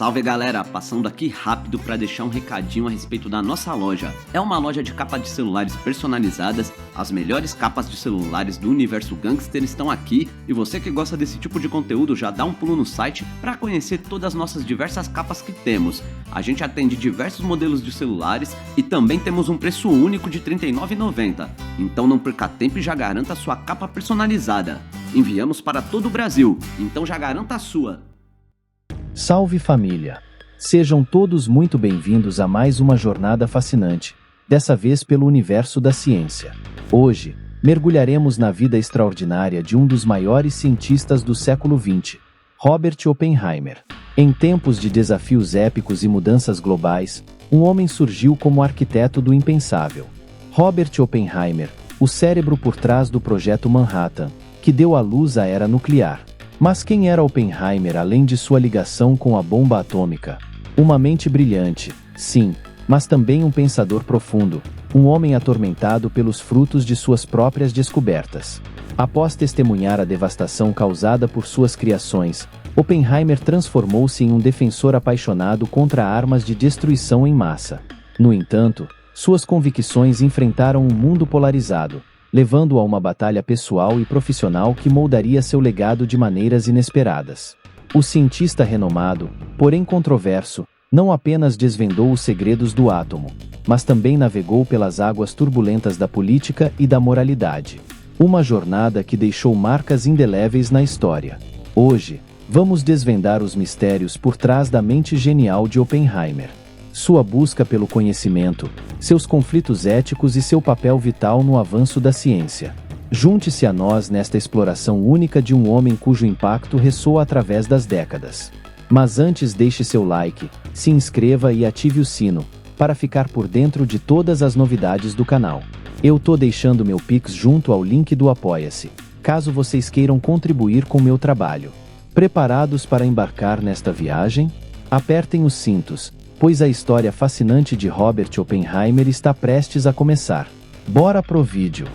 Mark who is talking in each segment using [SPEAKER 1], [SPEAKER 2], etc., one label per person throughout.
[SPEAKER 1] Salve galera, passando aqui rápido para deixar um recadinho a respeito da nossa loja. É uma loja de capa de celulares personalizadas, as melhores capas de celulares do universo gangster estão aqui e você que gosta desse tipo de conteúdo já dá um pulo no site para conhecer todas as nossas diversas capas que temos. A gente atende diversos modelos de celulares e também temos um preço único de R$ 39,90, então não perca tempo e já garanta a sua capa personalizada. Enviamos para todo o Brasil, então já garanta a sua.
[SPEAKER 2] Salve família! Sejam todos muito bem-vindos a mais uma jornada fascinante, dessa vez pelo universo da ciência. Hoje, mergulharemos na vida extraordinária de um dos maiores cientistas do século XX, Robert Oppenheimer. Em tempos de desafios épicos e mudanças globais, um homem surgiu como arquiteto do impensável. Robert Oppenheimer, o cérebro por trás do Projeto Manhattan, que deu à luz à era nuclear. Mas quem era Oppenheimer além de sua ligação com a bomba atômica? Uma mente brilhante, sim, mas também um pensador profundo, um homem atormentado pelos frutos de suas próprias descobertas. Após testemunhar a devastação causada por suas criações, Oppenheimer transformou-se em um defensor apaixonado contra armas de destruição em massa. No entanto, suas convicções enfrentaram um mundo polarizado, levando-o a uma batalha pessoal e profissional que moldaria seu legado de maneiras inesperadas. O cientista renomado, porém controverso, não apenas desvendou os segredos do átomo, mas também navegou pelas águas turbulentas da política e da moralidade. Uma jornada que deixou marcas indeléveis na história. Hoje, vamos desvendar os mistérios por trás da mente genial de Oppenheimer. Sua busca pelo conhecimento, seus conflitos éticos e seu papel vital no avanço da ciência. Junte-se a nós nesta exploração única de um homem cujo impacto ressoa através das décadas. Mas antes deixe seu like, se inscreva e ative o sino, para ficar por dentro de todas as novidades do canal. Eu tô deixando meu Pix junto ao link do Apoia-se, caso vocês queiram contribuir com meu trabalho. Preparados para embarcar nesta viagem? Apertem os cintos, pois a história fascinante de Robert Oppenheimer está prestes a começar. Bora pro vídeo!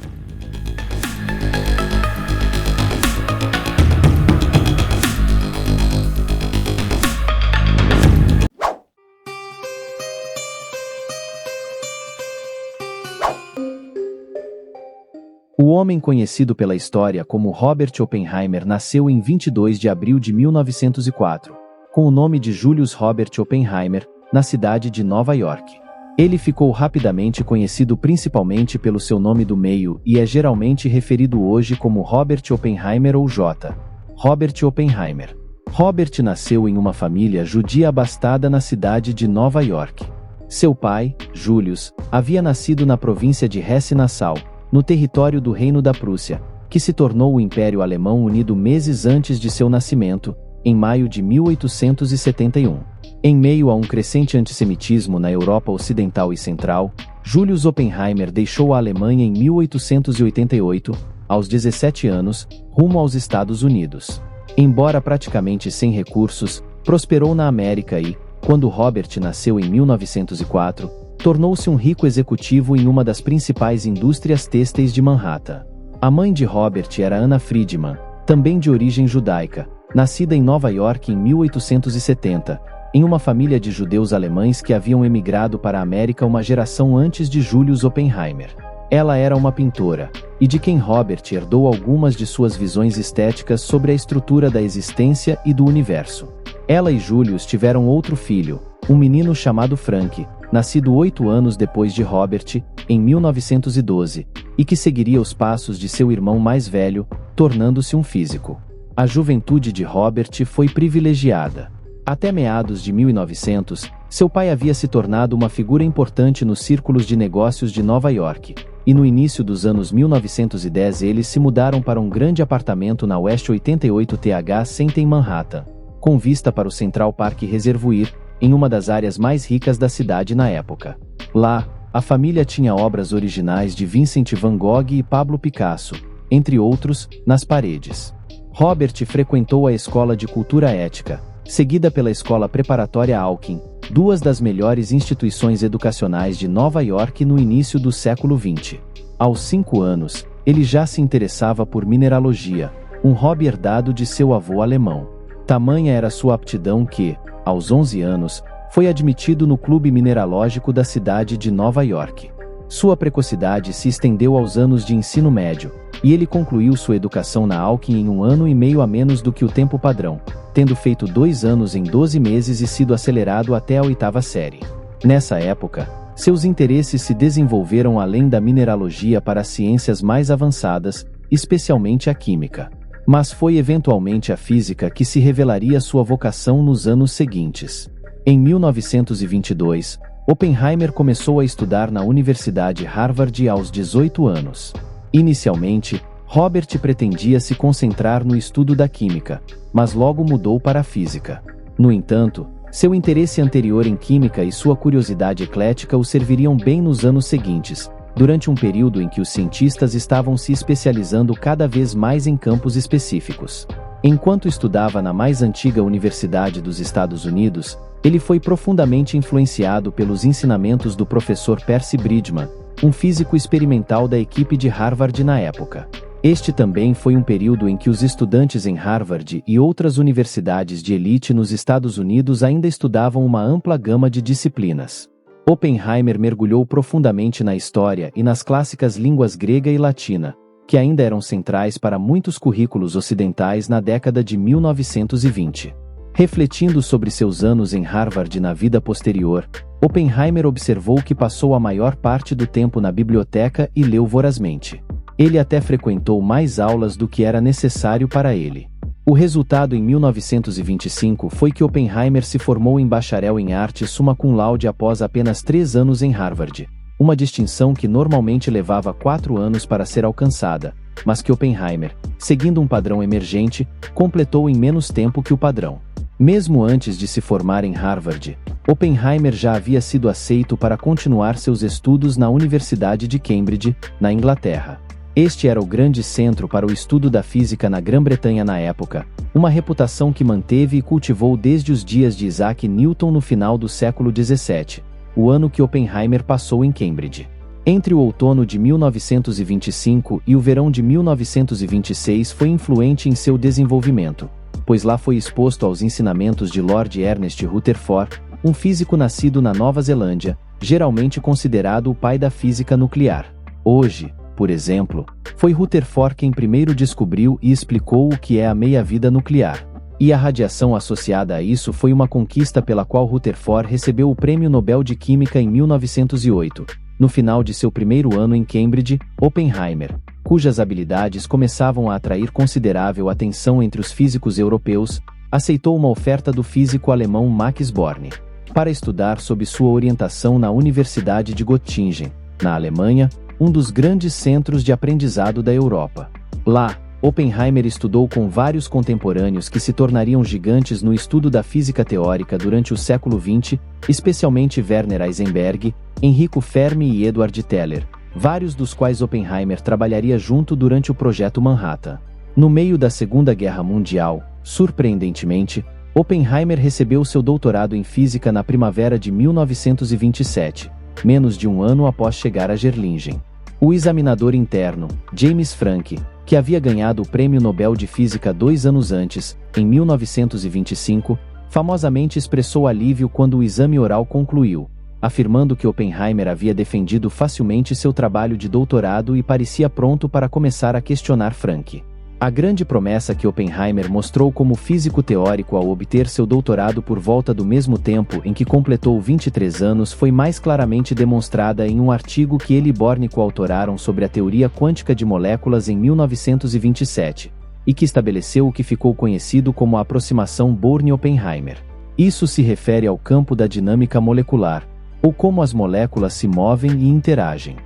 [SPEAKER 2] O homem conhecido pela história como Robert Oppenheimer nasceu em 22 de abril de 1904, com o nome de Julius Robert Oppenheimer, na cidade de Nova York. Ele ficou rapidamente conhecido principalmente pelo seu nome do meio e é geralmente referido hoje como Robert Oppenheimer ou J. Robert Oppenheimer. Robert nasceu em uma família judia abastada na cidade de Nova York. Seu pai, Julius, havia nascido na província de Hesse-Nassau, no território do Reino da Prússia, que se tornou o Império Alemão Unido meses antes de seu nascimento, em maio de 1871. Em meio a um crescente antissemitismo na Europa Ocidental e Central, Julius Oppenheimer deixou a Alemanha em 1888, aos 17 anos, rumo aos Estados Unidos. Embora praticamente sem recursos, prosperou na América e, quando Robert nasceu em 1904, tornou-se um rico executivo em uma das principais indústrias têxteis de Manhattan. A mãe de Robert era Anna Friedman, também de origem judaica, nascida em Nova York em 1870, em uma família de judeus alemães que haviam emigrado para a América uma geração antes de Julius Oppenheimer. Ela era uma pintora, e de quem Robert herdou algumas de suas visões estéticas sobre a estrutura da existência e do universo. Ela e Julius tiveram outro filho, um menino chamado Frank, nascido 8 anos depois de Robert, em 1912, e que seguiria os passos de seu irmão mais velho, tornando-se um físico. A juventude de Robert foi privilegiada. Até meados de 1900, seu pai havia se tornado uma figura importante nos círculos de negócios de Nova York, e no início dos anos 1910 eles se mudaram para um grande apartamento na West 88th Center em Manhattan, com vista para o Central Park Reservoir, em uma das áreas mais ricas da cidade na época. Lá, a família tinha obras originais de Vincent van Gogh e Pablo Picasso, entre outros, nas paredes. Robert frequentou a Escola de Cultura Ética, seguida pela Escola Preparatória Alkin, duas das melhores instituições educacionais de Nova York no início do século XX. Aos 5 anos, ele já se interessava por mineralogia, um hobby herdado de seu avô alemão. Tamanha era sua aptidão que, aos 11 anos, foi admitido no Clube Mineralógico da cidade de Nova York. Sua precocidade se estendeu aos anos de ensino médio, e ele concluiu sua educação na Hawking em 1 ano e meio a menos do que o tempo padrão, tendo feito 2 anos em 12 meses e sido acelerado até a 8ª série. Nessa época, seus interesses se desenvolveram além da mineralogia para as ciências mais avançadas, especialmente a química. Mas foi eventualmente a física que se revelaria sua vocação nos anos seguintes. Em 1922, Oppenheimer começou a estudar na Universidade Harvard aos 18 anos. Inicialmente, Robert pretendia se concentrar no estudo da química, mas logo mudou para a física. No entanto, seu interesse anterior em química e sua curiosidade eclética o serviriam bem nos anos seguintes, durante um período em que os cientistas estavam se especializando cada vez mais em campos específicos. Enquanto estudava na mais antiga universidade dos Estados Unidos, ele foi profundamente influenciado pelos ensinamentos do professor Percy Bridgman, um físico experimental da equipe de Harvard na época. Este também foi um período em que os estudantes em Harvard e outras universidades de elite nos Estados Unidos ainda estudavam uma ampla gama de disciplinas. Oppenheimer mergulhou profundamente na história e nas clássicas línguas grega e latina, que ainda eram centrais para muitos currículos ocidentais na década de 1920. Refletindo sobre seus anos em Harvard na vida posterior, Oppenheimer observou que passou a maior parte do tempo na biblioteca e leu vorazmente. Ele até frequentou mais aulas do que era necessário para ele. O resultado em 1925 foi que Oppenheimer se formou em bacharel em artes summa cum laude após apenas 3 anos em Harvard, uma distinção que normalmente levava 4 anos para ser alcançada, mas que Oppenheimer, seguindo um padrão emergente, completou em menos tempo que o padrão. Mesmo antes de se formar em Harvard, Oppenheimer já havia sido aceito para continuar seus estudos na Universidade de Cambridge, na Inglaterra. Este era o grande centro para o estudo da física na Grã-Bretanha na época, uma reputação que manteve e cultivou desde os dias de Isaac Newton no final do século XVII, o ano que Oppenheimer passou em Cambridge. Entre o outono de 1925 e o verão de 1926 foi influente em seu desenvolvimento, pois lá foi exposto aos ensinamentos de Lord Ernest Rutherford, um físico nascido na Nova Zelândia, geralmente considerado o pai da física nuclear. Hoje, por exemplo, foi Rutherford quem primeiro descobriu e explicou o que é a meia-vida nuclear. E a radiação associada a isso foi uma conquista pela qual Rutherford recebeu o Prêmio Nobel de Química em 1908. No final de seu primeiro ano em Cambridge, Oppenheimer, cujas habilidades começavam a atrair considerável atenção entre os físicos europeus, aceitou uma oferta do físico alemão Max Born para estudar sob sua orientação na Universidade de Göttingen, na Alemanha, um dos grandes centros de aprendizado da Europa. Lá, Oppenheimer estudou com vários contemporâneos que se tornariam gigantes no estudo da física teórica durante o século XX, especialmente Werner Heisenberg, Enrico Fermi e Edward Teller, vários dos quais Oppenheimer trabalharia junto durante o Projeto Manhattan. No meio da Segunda Guerra Mundial, surpreendentemente, Oppenheimer recebeu seu doutorado em física na primavera de 1927, menos de um ano após chegar a Gerlingen. O examinador interno, James Franck, que havia ganhado o Prêmio Nobel de Física 2 anos antes, em 1925, famosamente expressou alívio quando o exame oral concluiu, afirmando que Oppenheimer havia defendido facilmente seu trabalho de doutorado e parecia pronto para começar a questionar Franck. A grande promessa que Oppenheimer mostrou como físico teórico ao obter seu doutorado por volta do mesmo tempo em que completou 23 anos foi mais claramente demonstrada em um artigo que ele e Born coautoraram sobre a teoria quântica de moléculas em 1927, e que estabeleceu o que ficou conhecido como a aproximação Born-Oppenheimer. Isso se refere ao campo da dinâmica molecular, ou como as moléculas se movem e interagem.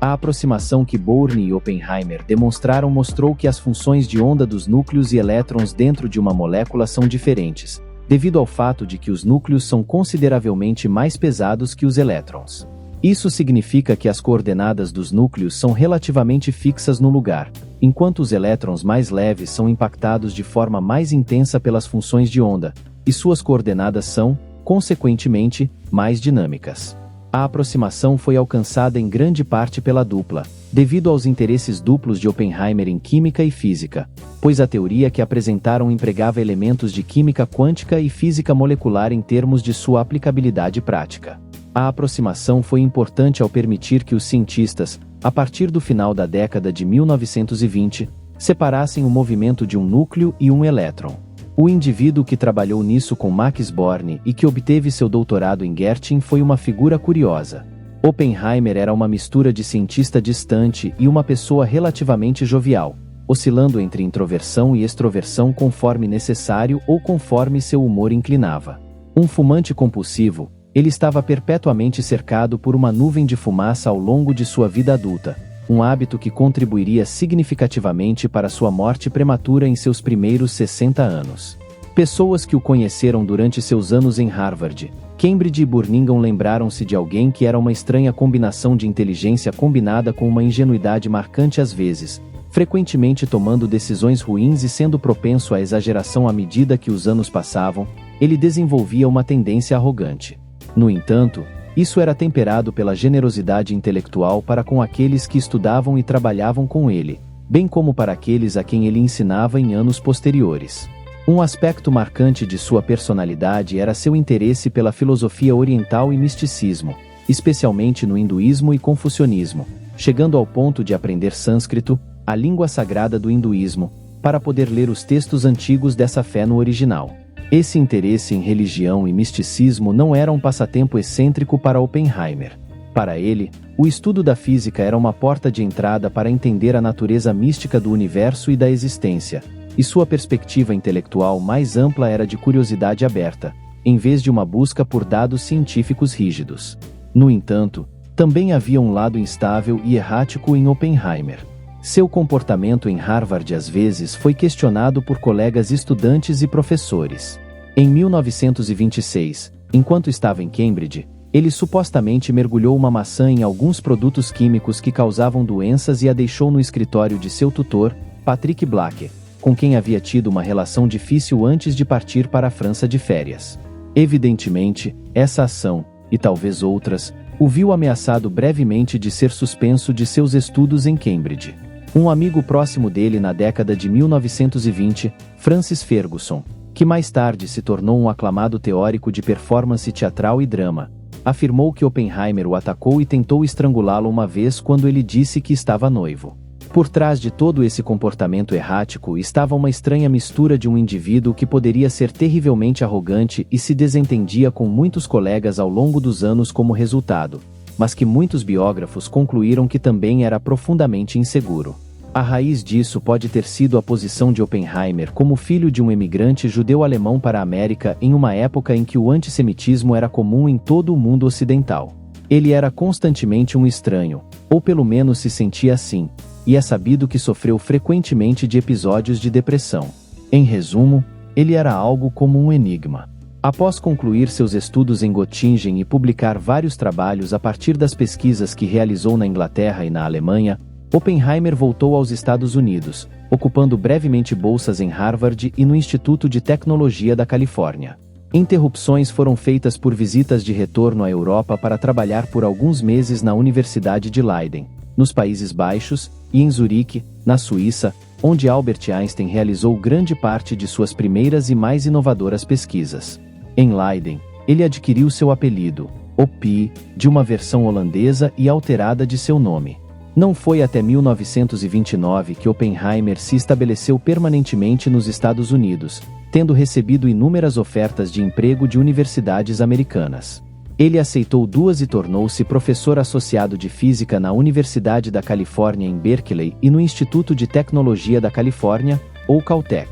[SPEAKER 2] A aproximação que Born e Oppenheimer demonstraram mostrou que as funções de onda dos núcleos e elétrons dentro de uma molécula são diferentes, devido ao fato de que os núcleos são consideravelmente mais pesados que os elétrons. Isso significa que as coordenadas dos núcleos são relativamente fixas no lugar, enquanto os elétrons mais leves são impactados de forma mais intensa pelas funções de onda, e suas coordenadas são, consequentemente, mais dinâmicas. A aproximação foi alcançada em grande parte pela dupla, devido aos interesses duplos de Oppenheimer em química e física, pois a teoria que apresentaram empregava elementos de química quântica e física molecular em termos de sua aplicabilidade prática. A aproximação foi importante ao permitir que os cientistas, a partir do final da década de 1920, separassem o movimento de um núcleo e um elétron. O indivíduo que trabalhou nisso com Max Born e que obteve seu doutorado em Göttingen foi uma figura curiosa. Oppenheimer era uma mistura de cientista distante e uma pessoa relativamente jovial, oscilando entre introversão e extroversão conforme necessário ou conforme seu humor inclinava. Um fumante compulsivo, ele estava perpetuamente cercado por uma nuvem de fumaça ao longo de sua vida adulta, um hábito que contribuiria significativamente para sua morte prematura em seus primeiros 60 anos. Pessoas que o conheceram durante seus anos em Harvard, Cambridge e Birmingham lembraram-se de alguém que era uma estranha combinação de inteligência combinada com uma ingenuidade marcante às vezes, frequentemente tomando decisões ruins e sendo propenso à exageração à medida que os anos passavam. Ele desenvolvia uma tendência arrogante. No entanto, isso era temperado pela generosidade intelectual para com aqueles que estudavam e trabalhavam com ele, bem como para aqueles a quem ele ensinava em anos posteriores. Um aspecto marcante de sua personalidade era seu interesse pela filosofia oriental e misticismo, especialmente no hinduísmo e confucionismo, chegando ao ponto de aprender sânscrito, a língua sagrada do hinduísmo, para poder ler os textos antigos dessa fé no original. Esse interesse em religião e misticismo não era um passatempo excêntrico para Oppenheimer. Para ele, o estudo da física era uma porta de entrada para entender a natureza mística do universo e da existência, e sua perspectiva intelectual mais ampla era de curiosidade aberta, em vez de uma busca por dados científicos rígidos. No entanto, também havia um lado instável e errático em Oppenheimer. Seu comportamento em Harvard às vezes foi questionado por colegas estudantes e professores. Em 1926, enquanto estava em Cambridge, ele supostamente mergulhou uma maçã em alguns produtos químicos que causavam doenças e a deixou no escritório de seu tutor, Patrick Black, com quem havia tido uma relação difícil antes de partir para a França de férias. Evidentemente, essa ação, e talvez outras, o viu ameaçado brevemente de ser suspenso de seus estudos em Cambridge. Um amigo próximo dele na década de 1920, Francis Ferguson, que mais tarde se tornou um aclamado teórico de performance teatral e drama, afirmou que Oppenheimer o atacou e tentou estrangulá-lo uma vez quando ele disse que estava noivo. Por trás de todo esse comportamento errático estava uma estranha mistura de um indivíduo que poderia ser terrivelmente arrogante e se desentendia com muitos colegas ao longo dos anos como resultado, mas que muitos biógrafos concluíram que também era profundamente inseguro. A raiz disso pode ter sido a posição de Oppenheimer como filho de um imigrante judeu-alemão para a América em uma época em que o antissemitismo era comum em todo o mundo ocidental. Ele era constantemente um estranho, ou pelo menos se sentia assim, e é sabido que sofreu frequentemente de episódios de depressão. Em resumo, ele era algo como um enigma. Após concluir seus estudos em Göttingen e publicar vários trabalhos a partir das pesquisas que realizou na Inglaterra e na Alemanha, Oppenheimer voltou aos Estados Unidos, ocupando brevemente bolsas em Harvard e no Instituto de Tecnologia da Califórnia. Interrupções foram feitas por visitas de retorno à Europa para trabalhar por alguns meses na Universidade de Leiden, nos Países Baixos, e em Zurique, na Suíça, onde Albert Einstein realizou grande parte de suas primeiras e mais inovadoras pesquisas. Em Leiden, ele adquiriu seu apelido, OP, de uma versão holandesa e alterada de seu nome. Não foi até 1929 que Oppenheimer se estabeleceu permanentemente nos Estados Unidos, tendo recebido inúmeras ofertas de emprego de universidades americanas. Ele aceitou duas e tornou-se professor associado de física na Universidade da Califórnia em Berkeley e no Instituto de Tecnologia da Califórnia, ou Caltech.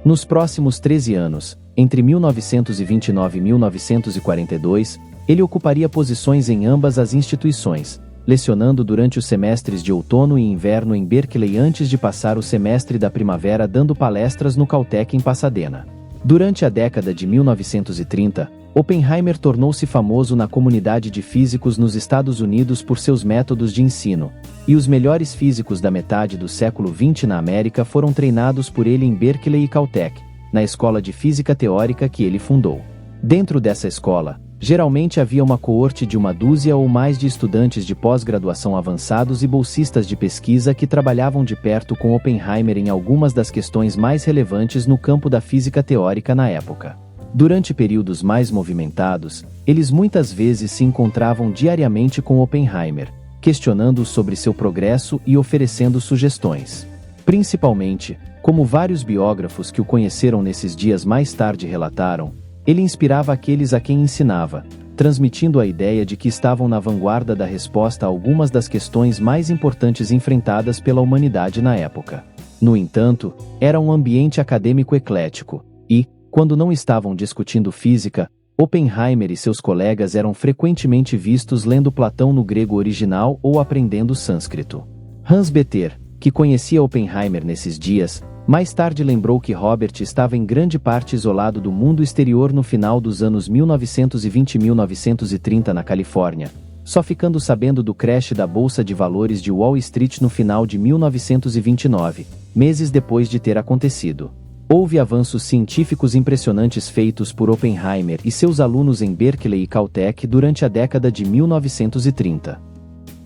[SPEAKER 2] Nos próximos 13 anos, entre 1929 e 1942, ele ocuparia posições em ambas as instituições, lecionando durante os semestres de outono e inverno em Berkeley antes de passar o semestre da primavera dando palestras no Caltech em Pasadena. Durante a década de 1930, Oppenheimer tornou-se famoso na comunidade de físicos nos Estados Unidos por seus métodos de ensino, e os melhores físicos da metade do século XX na América foram treinados por ele em Berkeley e Caltech, na escola de física teórica que ele fundou. Dentro dessa escola, Geralmente havia uma coorte de 1 dúzia ou mais de estudantes de pós-graduação avançados e bolsistas de pesquisa que trabalhavam de perto com Oppenheimer em algumas das questões mais relevantes no campo da física teórica na época. Durante períodos mais movimentados, eles muitas vezes se encontravam diariamente com Oppenheimer, questionando-o sobre seu progresso e oferecendo sugestões. Principalmente, como vários biógrafos que o conheceram nesses dias mais tarde relataram, ele inspirava aqueles a quem ensinava, transmitindo a ideia de que estavam na vanguarda da resposta a algumas das questões mais importantes enfrentadas pela humanidade na época. No entanto, era um ambiente acadêmico eclético, e, quando não estavam discutindo física, Oppenheimer e seus colegas eram frequentemente vistos lendo Platão no grego original ou aprendendo sânscrito. Hans Bether, que conhecia Oppenheimer nesses dias, mais tarde lembrou que Robert estava em grande parte isolado do mundo exterior no final dos anos 1920 e 1930 na Califórnia, só ficando sabendo do crash da Bolsa de Valores de Wall Street no final de 1929, meses depois de ter acontecido. Houve avanços científicos impressionantes feitos por Oppenheimer e seus alunos em Berkeley e Caltech durante a década de 1930.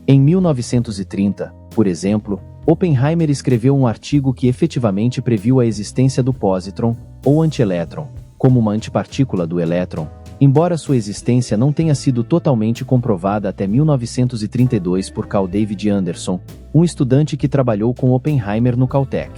[SPEAKER 2] Em 1930, por exemplo, Oppenheimer escreveu um artigo que efetivamente previu a existência do positron, ou antielétron, como uma antipartícula do elétron, embora sua existência não tenha sido totalmente comprovada até 1932 por Carl David Anderson, um estudante que trabalhou com Oppenheimer no Caltech.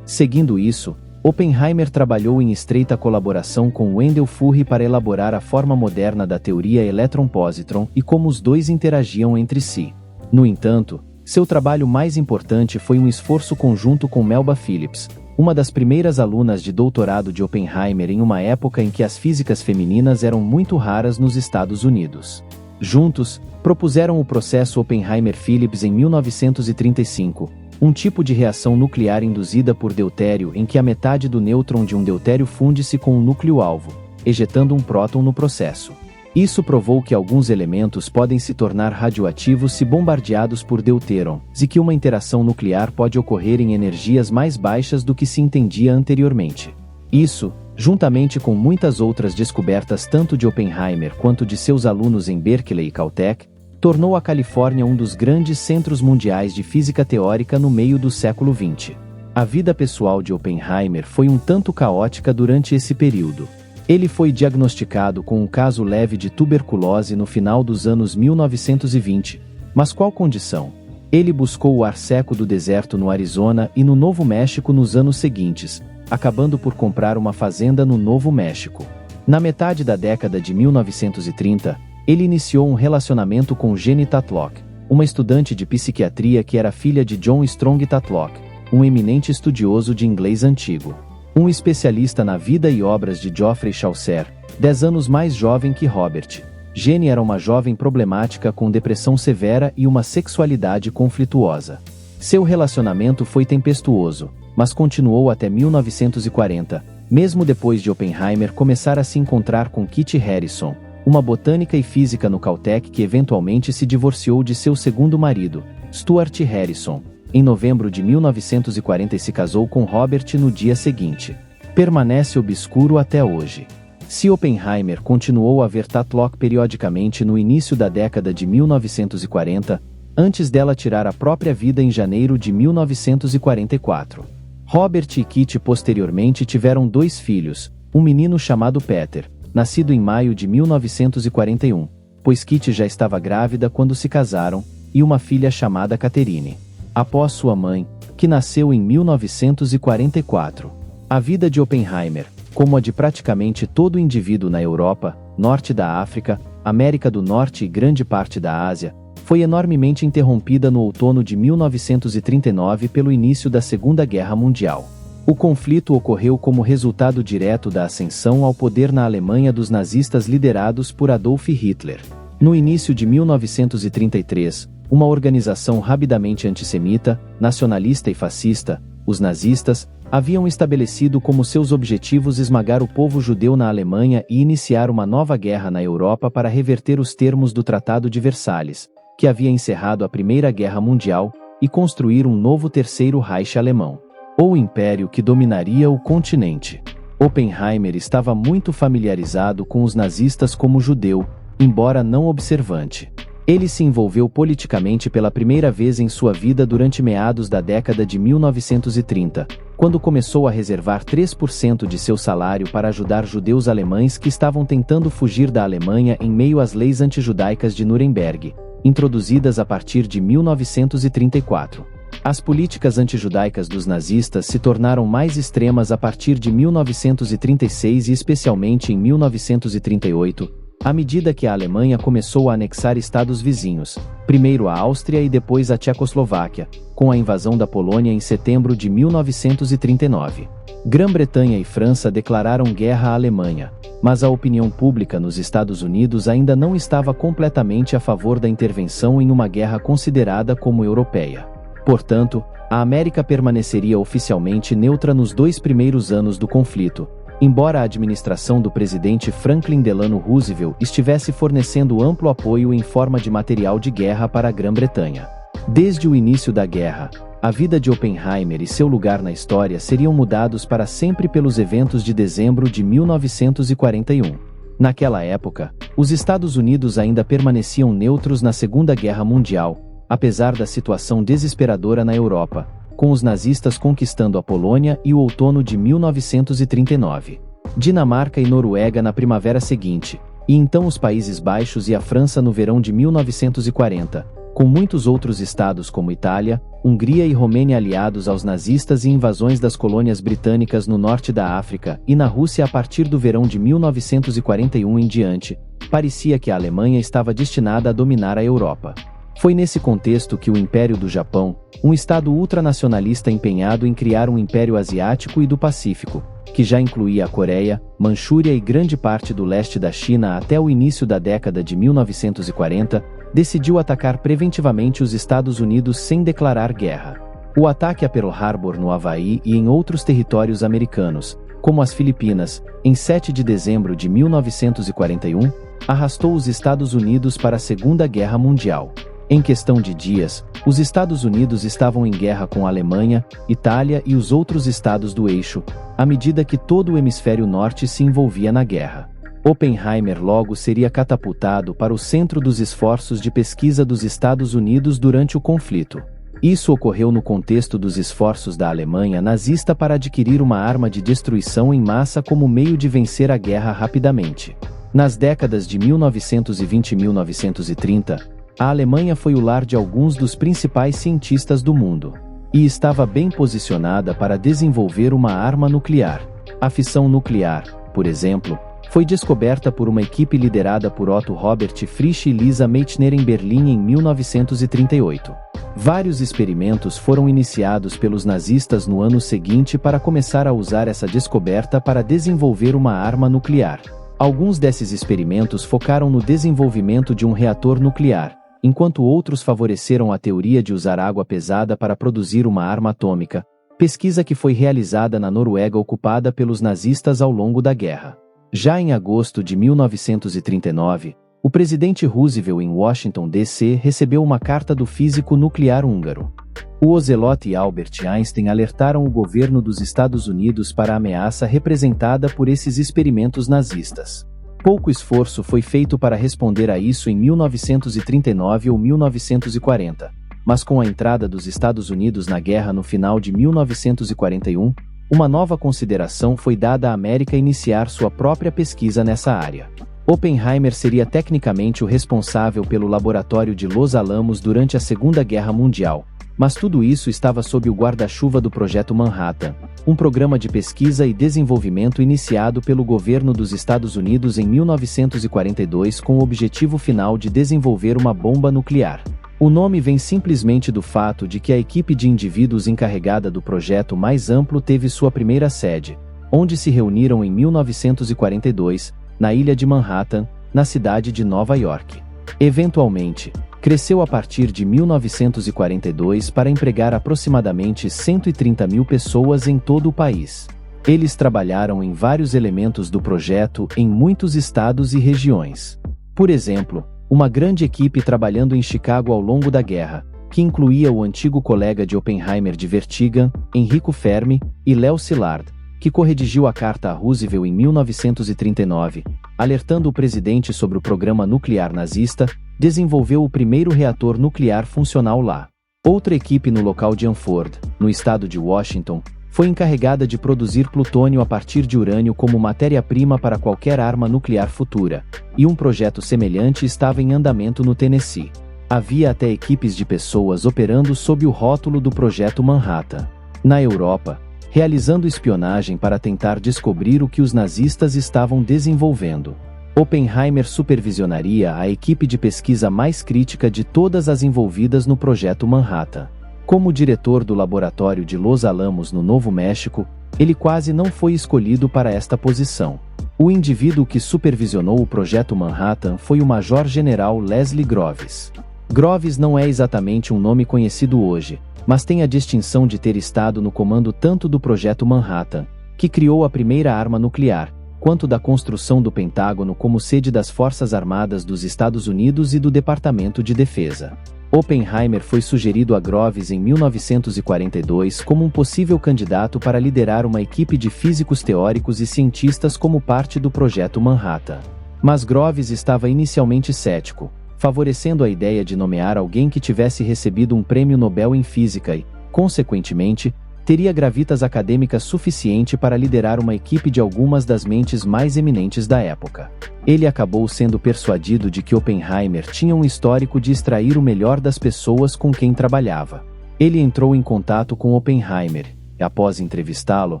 [SPEAKER 2] Seguindo isso, Oppenheimer trabalhou em estreita colaboração com Wendell Furry para elaborar a forma moderna da teoria elétron-positron e como os dois interagiam entre si. No entanto, seu trabalho mais importante foi um esforço conjunto com Melba Phillips, uma das primeiras alunas de doutorado de Oppenheimer em uma época em que as físicas femininas eram muito raras nos Estados Unidos. Juntos, propuseram o processo Oppenheimer-Phillips em 1935, um tipo de reação nuclear induzida por deutério em que a metade do nêutron de um deutério funde-se com o núcleo-alvo, ejetando um próton no processo. Isso provou que alguns elementos podem se tornar radioativos se bombardeados por deutérons e que uma interação nuclear pode ocorrer em energias mais baixas do que se entendia anteriormente. Isso, juntamente com muitas outras descobertas tanto de Oppenheimer quanto de seus alunos em Berkeley e Caltech, tornou a Califórnia um dos grandes centros mundiais de física teórica no meio do século XX. A vida pessoal de Oppenheimer foi um tanto caótica durante esse período. Ele foi diagnosticado com um caso leve de tuberculose no final dos anos 1920. Mas qual condição? Ele buscou o ar seco do deserto no Arizona e no Novo México nos anos seguintes, acabando por comprar uma fazenda no Novo México. Na metade da década de 1930, ele iniciou um relacionamento com Jenny Tatlock, uma estudante de psiquiatria que era filha de John Strong Tatlock, um eminente estudioso de inglês antigo. Um especialista na vida e obras de Geoffrey Chaucer, 10 anos mais jovem que Robert. Jenny era uma jovem problemática com depressão severa e uma sexualidade conflituosa. Seu relacionamento foi tempestuoso, mas continuou até 1940, mesmo depois de Oppenheimer começar a se encontrar com Kitty Harrison, uma botânica e física no Caltech que eventualmente se divorciou de seu segundo marido, Stuart Harrison, em novembro de 1940 e se casou com Robert no dia seguinte. Permanece obscuro até hoje. Se Oppenheimer continuou a ver Tatlock periodicamente no início da década de 1940, antes dela tirar a própria vida em janeiro de 1944. Robert e Kitty posteriormente tiveram 2 filhos, um menino chamado Peter, nascido em maio de 1941, pois Kitty já estava grávida quando se casaram, e uma filha chamada Catherine. Após sua mãe, que nasceu em 1944. A vida de Oppenheimer, como a de praticamente todo indivíduo na Europa, norte da África, América do Norte e grande parte da Ásia, foi enormemente interrompida no outono de 1939 pelo início da Segunda Guerra Mundial. O conflito ocorreu como resultado direto da ascensão ao poder na Alemanha dos nazistas liderados por Adolf Hitler. No início de 1933, uma organização rapidamente antissemita, nacionalista e fascista, os nazistas, haviam estabelecido como seus objetivos esmagar o povo judeu na Alemanha e iniciar uma nova guerra na Europa para reverter os termos do Tratado de Versalhes, que havia encerrado a Primeira Guerra Mundial, e construir um novo Terceiro Reich alemão, ou império que dominaria o continente. Oppenheimer estava muito familiarizado com os nazistas como judeu, embora não observante. Ele se envolveu politicamente pela primeira vez em sua vida durante meados da década de 1930, quando começou a reservar 3% de seu salário para ajudar judeus alemães que estavam tentando fugir da Alemanha em meio às leis antijudaicas de Nuremberg, introduzidas a partir de 1934. As políticas antijudaicas dos nazistas se tornaram mais extremas a partir de 1936 e especialmente em 1938, à medida que a Alemanha começou a anexar estados vizinhos, primeiro a Áustria e depois a Tchecoslováquia, com a invasão da Polônia em setembro de 1939. Grã-Bretanha e França declararam guerra à Alemanha, mas a opinião pública nos Estados Unidos ainda não estava completamente a favor da intervenção em uma guerra considerada como europeia. Portanto, a América permaneceria oficialmente neutra nos 2 primeiros anos do conflito, embora a administração do presidente Franklin Delano Roosevelt estivesse fornecendo amplo apoio em forma de material de guerra para a Grã-Bretanha. Desde o início da guerra, a vida de Oppenheimer e seu lugar na história seriam mudados para sempre pelos eventos de dezembro de 1941. Naquela época, os Estados Unidos ainda permaneciam neutros na Segunda Guerra Mundial, apesar da situação desesperadora na Europa, com os nazistas conquistando a Polônia e o outono de 1939. Dinamarca e Noruega na primavera seguinte, e então os Países Baixos e a França no verão de 1940, com muitos outros estados como Itália, Hungria e Romênia aliados aos nazistas e invasões das colônias britânicas no norte da África e na Rússia a partir do verão de 1941 em diante, parecia que a Alemanha estava destinada a dominar a Europa. Foi nesse contexto que o Império do Japão, um estado ultranacionalista empenhado em criar um império asiático e do Pacífico, que já incluía a Coreia, Manchúria e grande parte do leste da China até o início da década de 1940, decidiu atacar preventivamente os Estados Unidos sem declarar guerra. O ataque a Pearl Harbor no Havaí e em outros territórios americanos, como as Filipinas, em 7 de dezembro de 1941, arrastou os Estados Unidos para a Segunda Guerra Mundial. Em questão de dias, os Estados Unidos estavam em guerra com a Alemanha, Itália e os outros estados do eixo, à medida que todo o hemisfério norte se envolvia na guerra. Oppenheimer logo seria catapultado para o centro dos esforços de pesquisa dos Estados Unidos durante o conflito. Isso ocorreu no contexto dos esforços da Alemanha nazista para adquirir uma arma de destruição em massa como meio de vencer a guerra rapidamente. Nas décadas de 1920 e 1930, a Alemanha foi o lar de alguns dos principais cientistas do mundo, e estava bem posicionada para desenvolver uma arma nuclear. A fissão nuclear, por exemplo, foi descoberta por uma equipe liderada por Otto Robert Frisch e Lisa Meitner em Berlim em 1938. Vários experimentos foram iniciados pelos nazistas no ano seguinte para começar a usar essa descoberta para desenvolver uma arma nuclear. Alguns desses experimentos focaram no desenvolvimento de um reator nuclear, enquanto outros favoreceram a teoria de usar água pesada para produzir uma arma atômica, pesquisa que foi realizada na Noruega ocupada pelos nazistas ao longo da guerra. Já em agosto de 1939, o presidente Roosevelt em Washington, D.C. recebeu uma carta do físico nuclear húngaro. O Ocelot e Albert Einstein alertaram o governo dos Estados Unidos para a ameaça representada por esses experimentos nazistas. Pouco esforço foi feito para responder a isso em 1939 ou 1940, mas com a entrada dos Estados Unidos na guerra no final de 1941, uma nova consideração foi dada à América iniciar sua própria pesquisa nessa área. Oppenheimer seria tecnicamente o responsável pelo laboratório de Los Alamos durante a Segunda Guerra Mundial, mas tudo isso estava sob o guarda-chuva do Projeto Manhattan, um programa de pesquisa e desenvolvimento iniciado pelo governo dos Estados Unidos em 1942 com o objetivo final de desenvolver uma bomba nuclear. O nome vem simplesmente do fato de que a equipe de indivíduos encarregada do projeto mais amplo teve sua primeira sede, onde se reuniram em 1942, na ilha de Manhattan, na cidade de Nova York. Eventualmente, cresceu a partir de 1942 para empregar aproximadamente 130 mil pessoas em todo o país. Eles trabalharam em vários elementos do projeto em muitos estados e regiões. Por exemplo, uma grande equipe trabalhando em Chicago ao longo da guerra, que incluía o antigo colega de Oppenheimer de Vertigan, Enrico Fermi, e Léo Szilard, que corredigiu a carta a Roosevelt em 1939, alertando o presidente sobre o programa nuclear nazista, desenvolveu o primeiro reator nuclear funcional lá. Outra equipe no local de Hanford, no estado de Washington, foi encarregada de produzir plutônio a partir de urânio como matéria-prima para qualquer arma nuclear futura, e um projeto semelhante estava em andamento no Tennessee. Havia até equipes de pessoas operando sob o rótulo do Projeto Manhattan. Na Europa, realizando espionagem para tentar descobrir o que os nazistas estavam desenvolvendo. Oppenheimer supervisionaria a equipe de pesquisa mais crítica de todas as envolvidas no Projeto Manhattan. Como diretor do laboratório de Los Alamos no Novo México, ele quase não foi escolhido para esta posição. O indivíduo que supervisionou o Projeto Manhattan foi o Major-General Leslie Groves. Groves não é exatamente um nome conhecido hoje, mas tem a distinção de ter estado no comando tanto do Projeto Manhattan, que criou a primeira arma nuclear, quanto da construção do Pentágono como sede das Forças Armadas dos Estados Unidos e do Departamento de Defesa. Oppenheimer foi sugerido a Groves em 1942 como um possível candidato para liderar uma equipe de físicos teóricos e cientistas como parte do Projeto Manhattan. Mas Groves estava inicialmente cético, favorecendo a ideia de nomear alguém que tivesse recebido um prêmio Nobel em Física e, consequentemente, teria gravitas acadêmicas suficiente para liderar uma equipe de algumas das mentes mais eminentes da época. Ele acabou sendo persuadido de que Oppenheimer tinha um histórico de extrair o melhor das pessoas com quem trabalhava. Ele entrou em contato com Oppenheimer e, após entrevistá-lo,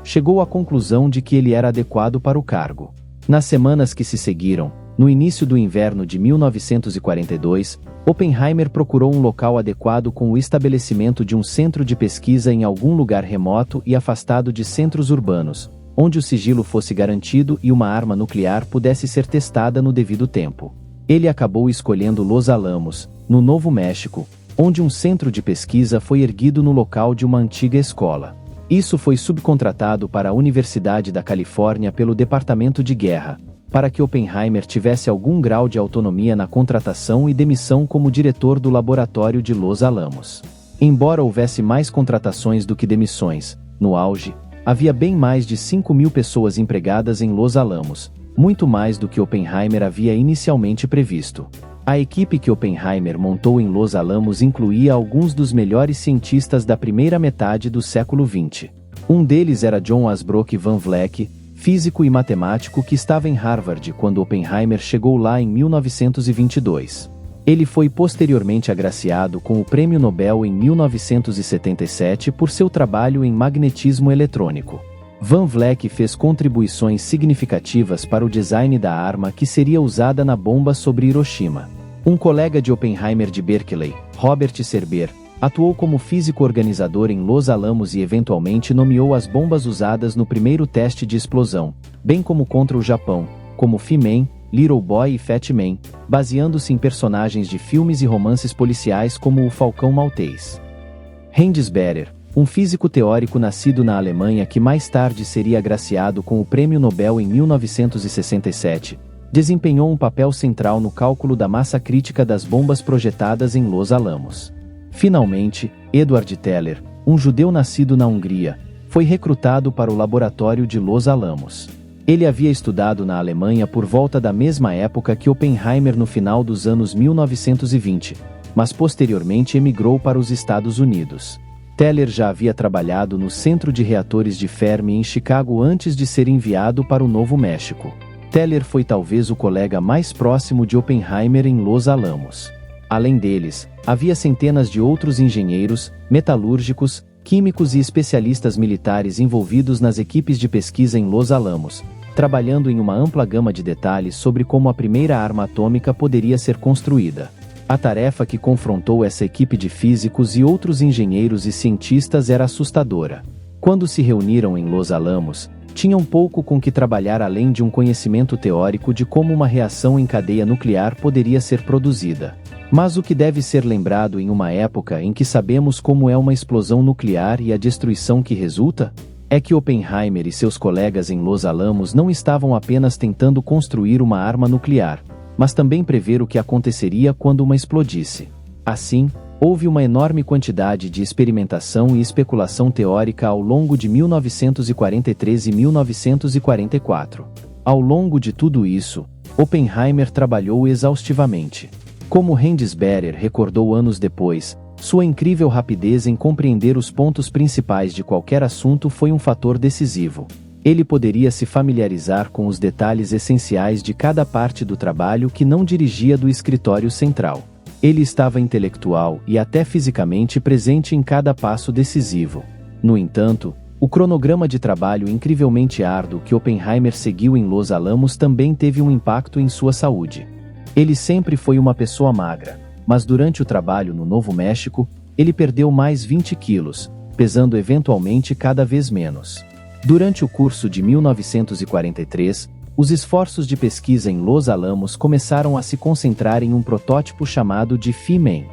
[SPEAKER 2] chegou à conclusão de que ele era adequado para o cargo. Nas semanas que se seguiram, no início do inverno de 1942, Oppenheimer procurou um local adequado com o estabelecimento de um centro de pesquisa em algum lugar remoto e afastado de centros urbanos, onde o sigilo fosse garantido e uma arma nuclear pudesse ser testada no devido tempo. Ele acabou escolhendo Los Alamos, no Novo México, onde um centro de pesquisa foi erguido no local de uma antiga escola. Isso foi subcontratado para a Universidade da Califórnia pelo Departamento de Guerra, para que Oppenheimer tivesse algum grau de autonomia na contratação e demissão como diretor do laboratório de Los Alamos. Embora houvesse mais contratações do que demissões, no auge, havia bem mais de 5.000 pessoas empregadas em Los Alamos, muito mais do que Oppenheimer havia inicialmente previsto. A equipe que Oppenheimer montou em Los Alamos incluía alguns dos melhores cientistas da primeira metade do século XX. Um deles era John Asbrook Van Vleck, físico e matemático que estava em Harvard quando Oppenheimer chegou lá em 1922. Ele foi posteriormente agraciado com o Prêmio Nobel em 1977 por seu trabalho em magnetismo eletrônico. Van Vleck fez contribuições significativas para o design da arma que seria usada na bomba sobre Hiroshima. Um colega de Oppenheimer de Berkeley, Robert Serber, atuou como físico organizador em Los Alamos e eventualmente nomeou as bombas usadas no primeiro teste de explosão, bem como contra o Japão, como He-Man, Little Boy e Fat Man, baseando-se em personagens de filmes e romances policiais como o Falcão Maltês. Heinz Berer, um físico teórico nascido na Alemanha que mais tarde seria agraciado com o Prêmio Nobel em 1967, desempenhou um papel central no cálculo da massa crítica das bombas projetadas em Los Alamos. Finalmente, Edward Teller, um judeu nascido na Hungria, foi recrutado para o laboratório de Los Alamos. Ele havia estudado na Alemanha por volta da mesma época que Oppenheimer no final dos anos 1920, mas posteriormente emigrou para os Estados Unidos. Teller já havia trabalhado no Centro de Reatores de Fermi em Chicago antes de ser enviado para o Novo México. Teller foi talvez o colega mais próximo de Oppenheimer em Los Alamos. Além deles, havia centenas de outros engenheiros, metalúrgicos, químicos e especialistas militares envolvidos nas equipes de pesquisa em Los Alamos, trabalhando em uma ampla gama de detalhes sobre como a primeira arma atômica poderia ser construída. A tarefa que confrontou essa equipe de físicos e outros engenheiros e cientistas era assustadora. Quando se reuniram em Los Alamos, tinham pouco com que trabalhar além de um conhecimento teórico de como uma reação em cadeia nuclear poderia ser produzida. Mas o que deve ser lembrado em uma época em que sabemos como é uma explosão nuclear e a destruição que resulta? É que Oppenheimer e seus colegas em Los Alamos não estavam apenas tentando construir uma arma nuclear, mas também prever o que aconteceria quando uma explodisse. Assim, Houve uma enorme quantidade de experimentação e especulação teórica ao longo de 1943 e 1944. Ao longo de tudo isso, Oppenheimer trabalhou exaustivamente. Como Hendisberger recordou anos depois, sua incrível rapidez em compreender os pontos principais de qualquer assunto foi um fator decisivo. Ele poderia se familiarizar com os detalhes essenciais de cada parte do trabalho que não dirigia do escritório central. Ele estava intelectual e até fisicamente presente em cada passo decisivo. No entanto, o cronograma de trabalho incrivelmente árduo que Oppenheimer seguiu em Los Alamos também teve um impacto em sua saúde. Ele sempre foi uma pessoa magra, mas durante o trabalho no Novo México, ele perdeu mais 20 quilos, pesando eventualmente cada vez menos. Durante o curso de 1943, os esforços de pesquisa em Los Alamos começaram a se concentrar em um protótipo chamado de Phi-Man.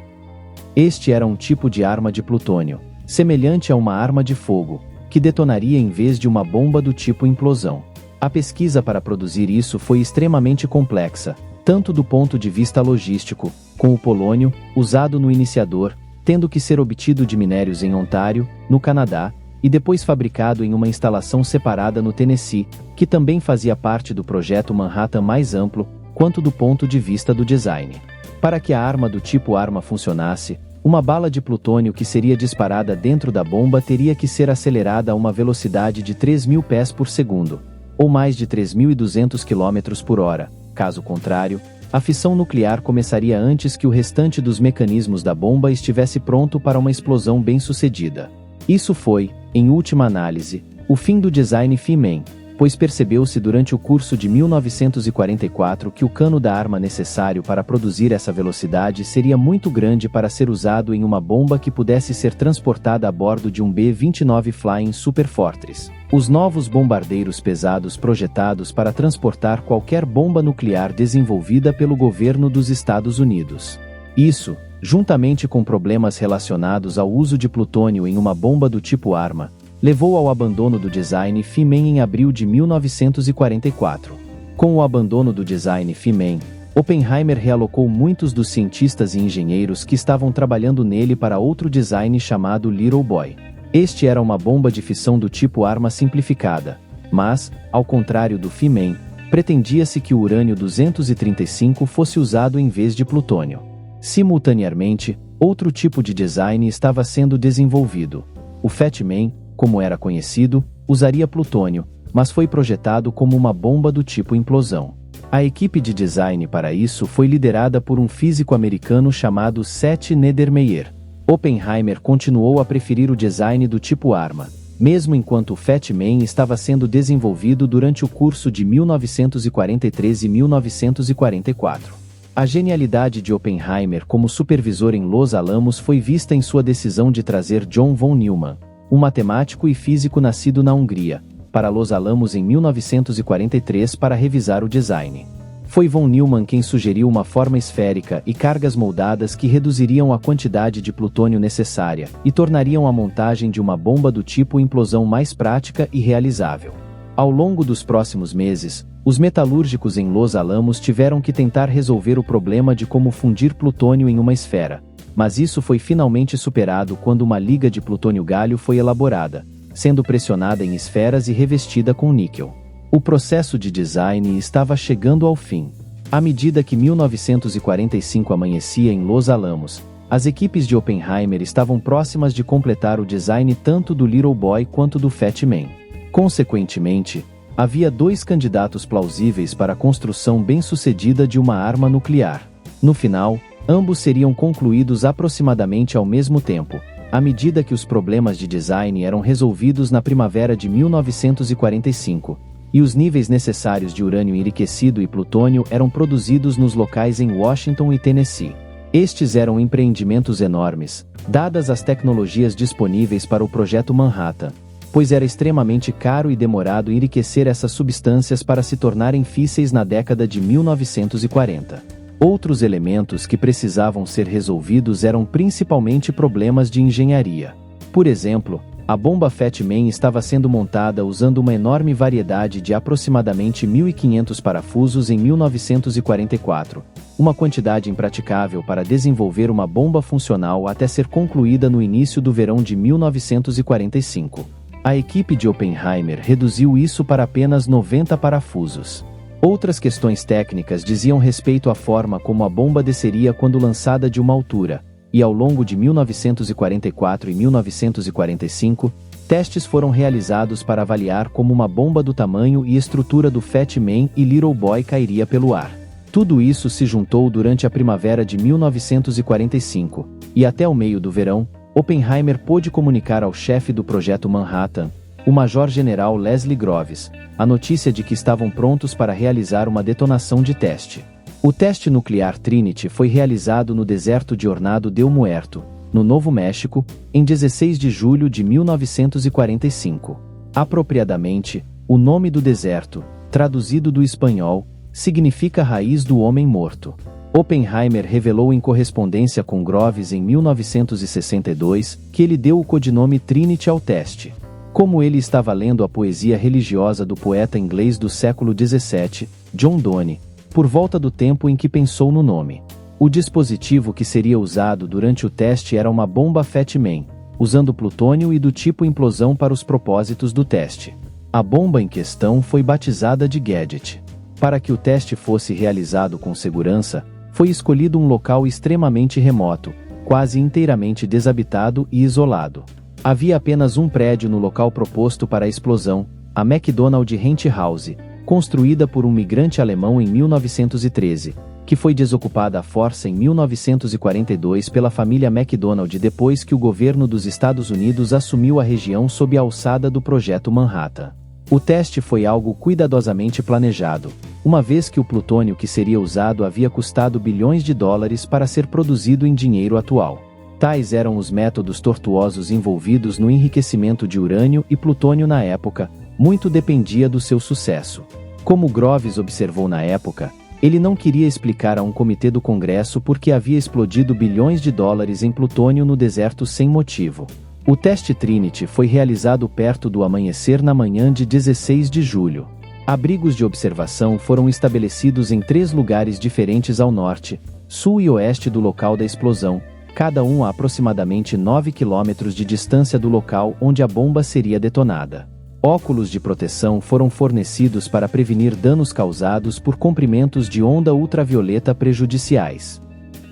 [SPEAKER 2] Este era um tipo de arma de plutônio, semelhante a uma arma de fogo, que detonaria em vez de uma bomba do tipo implosão. A pesquisa para produzir isso foi extremamente complexa, tanto do ponto de vista logístico, com o polônio, usado no iniciador, tendo que ser obtido de minérios em Ontário, no Canadá, e depois fabricado em uma instalação separada no Tennessee, que também fazia parte do projeto Manhattan mais amplo, quanto do ponto de vista do design. Para que a arma do tipo arma funcionasse, uma bala de plutônio que seria disparada dentro da bomba teria que ser acelerada a uma velocidade de 3.000 pés por segundo, ou mais de 3.200 km por hora. Caso contrário, a fissão nuclear começaria antes que o restante dos mecanismos da bomba estivesse pronto para uma explosão bem-sucedida. Isso foi, em última análise, o fim do design Phi-Man, pois percebeu-se durante o curso de 1944 que o cano da arma necessário para produzir essa velocidade seria muito grande para ser usado em uma bomba que pudesse ser transportada a bordo de um B-29 Flying Super Fortress. Os novos bombardeiros pesados projetados para transportar qualquer bomba nuclear desenvolvida pelo governo dos Estados Unidos. Isso, juntamente com problemas relacionados ao uso de plutônio em uma bomba do tipo arma, levou ao abandono do design Phi-Man em abril de 1944. Com o abandono do design Phi-Man, Oppenheimer realocou muitos dos cientistas e engenheiros que estavam trabalhando nele para outro design chamado Little Boy. Este era uma bomba de fissão do tipo arma simplificada, mas, ao contrário do Phi-Man, pretendia-se que o urânio-235 fosse usado em vez de plutônio. Simultaneamente, outro tipo de design estava sendo desenvolvido. O Fat Man, como era conhecido, usaria plutônio, mas foi projetado como uma bomba do tipo implosão. A equipe de design para isso foi liderada por um físico americano chamado Seth Neddermeyer. Oppenheimer continuou a preferir o design do tipo arma, mesmo enquanto o Fat Man estava sendo desenvolvido durante o curso de 1943 e 1944. A genialidade de Oppenheimer como supervisor em Los Alamos foi vista em sua decisão de trazer John von Neumann, um matemático e físico nascido na Hungria, para Los Alamos em 1943 para revisar o design. Foi von Neumann quem sugeriu uma forma esférica e cargas moldadas que reduziriam a quantidade de plutônio necessária e tornariam a montagem de uma bomba do tipo implosão mais prática e realizável. Ao longo dos próximos meses, os metalúrgicos em Los Alamos tiveram que tentar resolver o problema de como fundir plutônio em uma esfera, mas isso foi finalmente superado quando uma liga de plutônio-galho foi elaborada, sendo pressionada em esferas e revestida com níquel. O processo de design estava chegando ao fim. À medida que 1945 amanhecia em Los Alamos, as equipes de Oppenheimer estavam próximas de completar o design tanto do Little Boy quanto do Fat Man. Consequentemente, havia dois candidatos plausíveis para a construção bem-sucedida de uma arma nuclear. No final, ambos seriam concluídos aproximadamente ao mesmo tempo, à medida que os problemas de design eram resolvidos na primavera de 1945, e os níveis necessários de urânio enriquecido e plutônio eram produzidos nos locais em Washington e Tennessee. Estes eram empreendimentos enormes, dadas as tecnologias disponíveis para o projeto Manhattan, pois era extremamente caro e demorado enriquecer essas substâncias para se tornarem físseis na década de 1940. Outros elementos que precisavam ser resolvidos eram principalmente problemas de engenharia. Por exemplo, A bomba Fat Man estava sendo montada usando uma enorme variedade de aproximadamente 1.500 parafusos em 1944, uma quantidade impraticável para desenvolver uma bomba funcional até ser concluída no início do verão de 1945. A equipe de Oppenheimer reduziu isso para apenas 90 parafusos. Outras questões técnicas diziam respeito à forma como a bomba desceria quando lançada de uma altura, e ao longo de 1944 e 1945, testes foram realizados para avaliar como uma bomba do tamanho e estrutura do Fat Man e Little Boy cairia pelo ar. Tudo isso se juntou durante a primavera de 1945, e até o meio do verão, Oppenheimer pôde comunicar ao chefe do projeto Manhattan, o Major-General Leslie Groves, a notícia de que estavam prontos para realizar uma detonação de teste. O teste nuclear Trinity foi realizado no deserto de Hornado del Muerto, no Novo México, em 16 de julho de 1945. Apropriadamente, o nome do deserto, traduzido do espanhol, significa raiz do homem morto. Oppenheimer revelou em correspondência com Groves em 1962 que ele deu o codinome Trinity ao teste. Como ele estava lendo a poesia religiosa do poeta inglês do século XVII, John Donne, por volta do tempo em que pensou no nome. O dispositivo que seria usado durante o teste era uma bomba Fat Man, usando plutônio e do tipo implosão para os propósitos do teste. A bomba em questão foi batizada de Gadget. Para que o teste fosse realizado com segurança, foi escolhido um local extremamente remoto, quase inteiramente desabitado e isolado. Havia apenas um prédio no local proposto para a explosão, a McDonald Rent House, construída por um migrante alemão em 1913, que foi desocupada à força em 1942 pela família McDonald depois que o governo dos Estados Unidos assumiu a região sob a alçada do Projeto Manhattan. O teste foi algo cuidadosamente planejado, uma vez que o plutônio que seria usado havia custado bilhões de dólares para ser produzido em dinheiro atual. Tais eram os métodos tortuosos envolvidos no enriquecimento de urânio e plutônio na época, muito dependia do seu sucesso. Como Groves observou na época, ele não queria explicar a um comitê do Congresso por que havia explodido bilhões de dólares em plutônio no deserto sem motivo. O teste Trinity foi realizado perto do amanhecer na manhã de 16 de julho. Abrigos de observação foram estabelecidos em 3 lugares diferentes ao norte, sul e oeste do local da explosão, cada um a aproximadamente 9 quilômetros de distância do local onde a bomba seria detonada. Óculos de proteção foram fornecidos para prevenir danos causados por comprimentos de onda ultravioleta prejudiciais.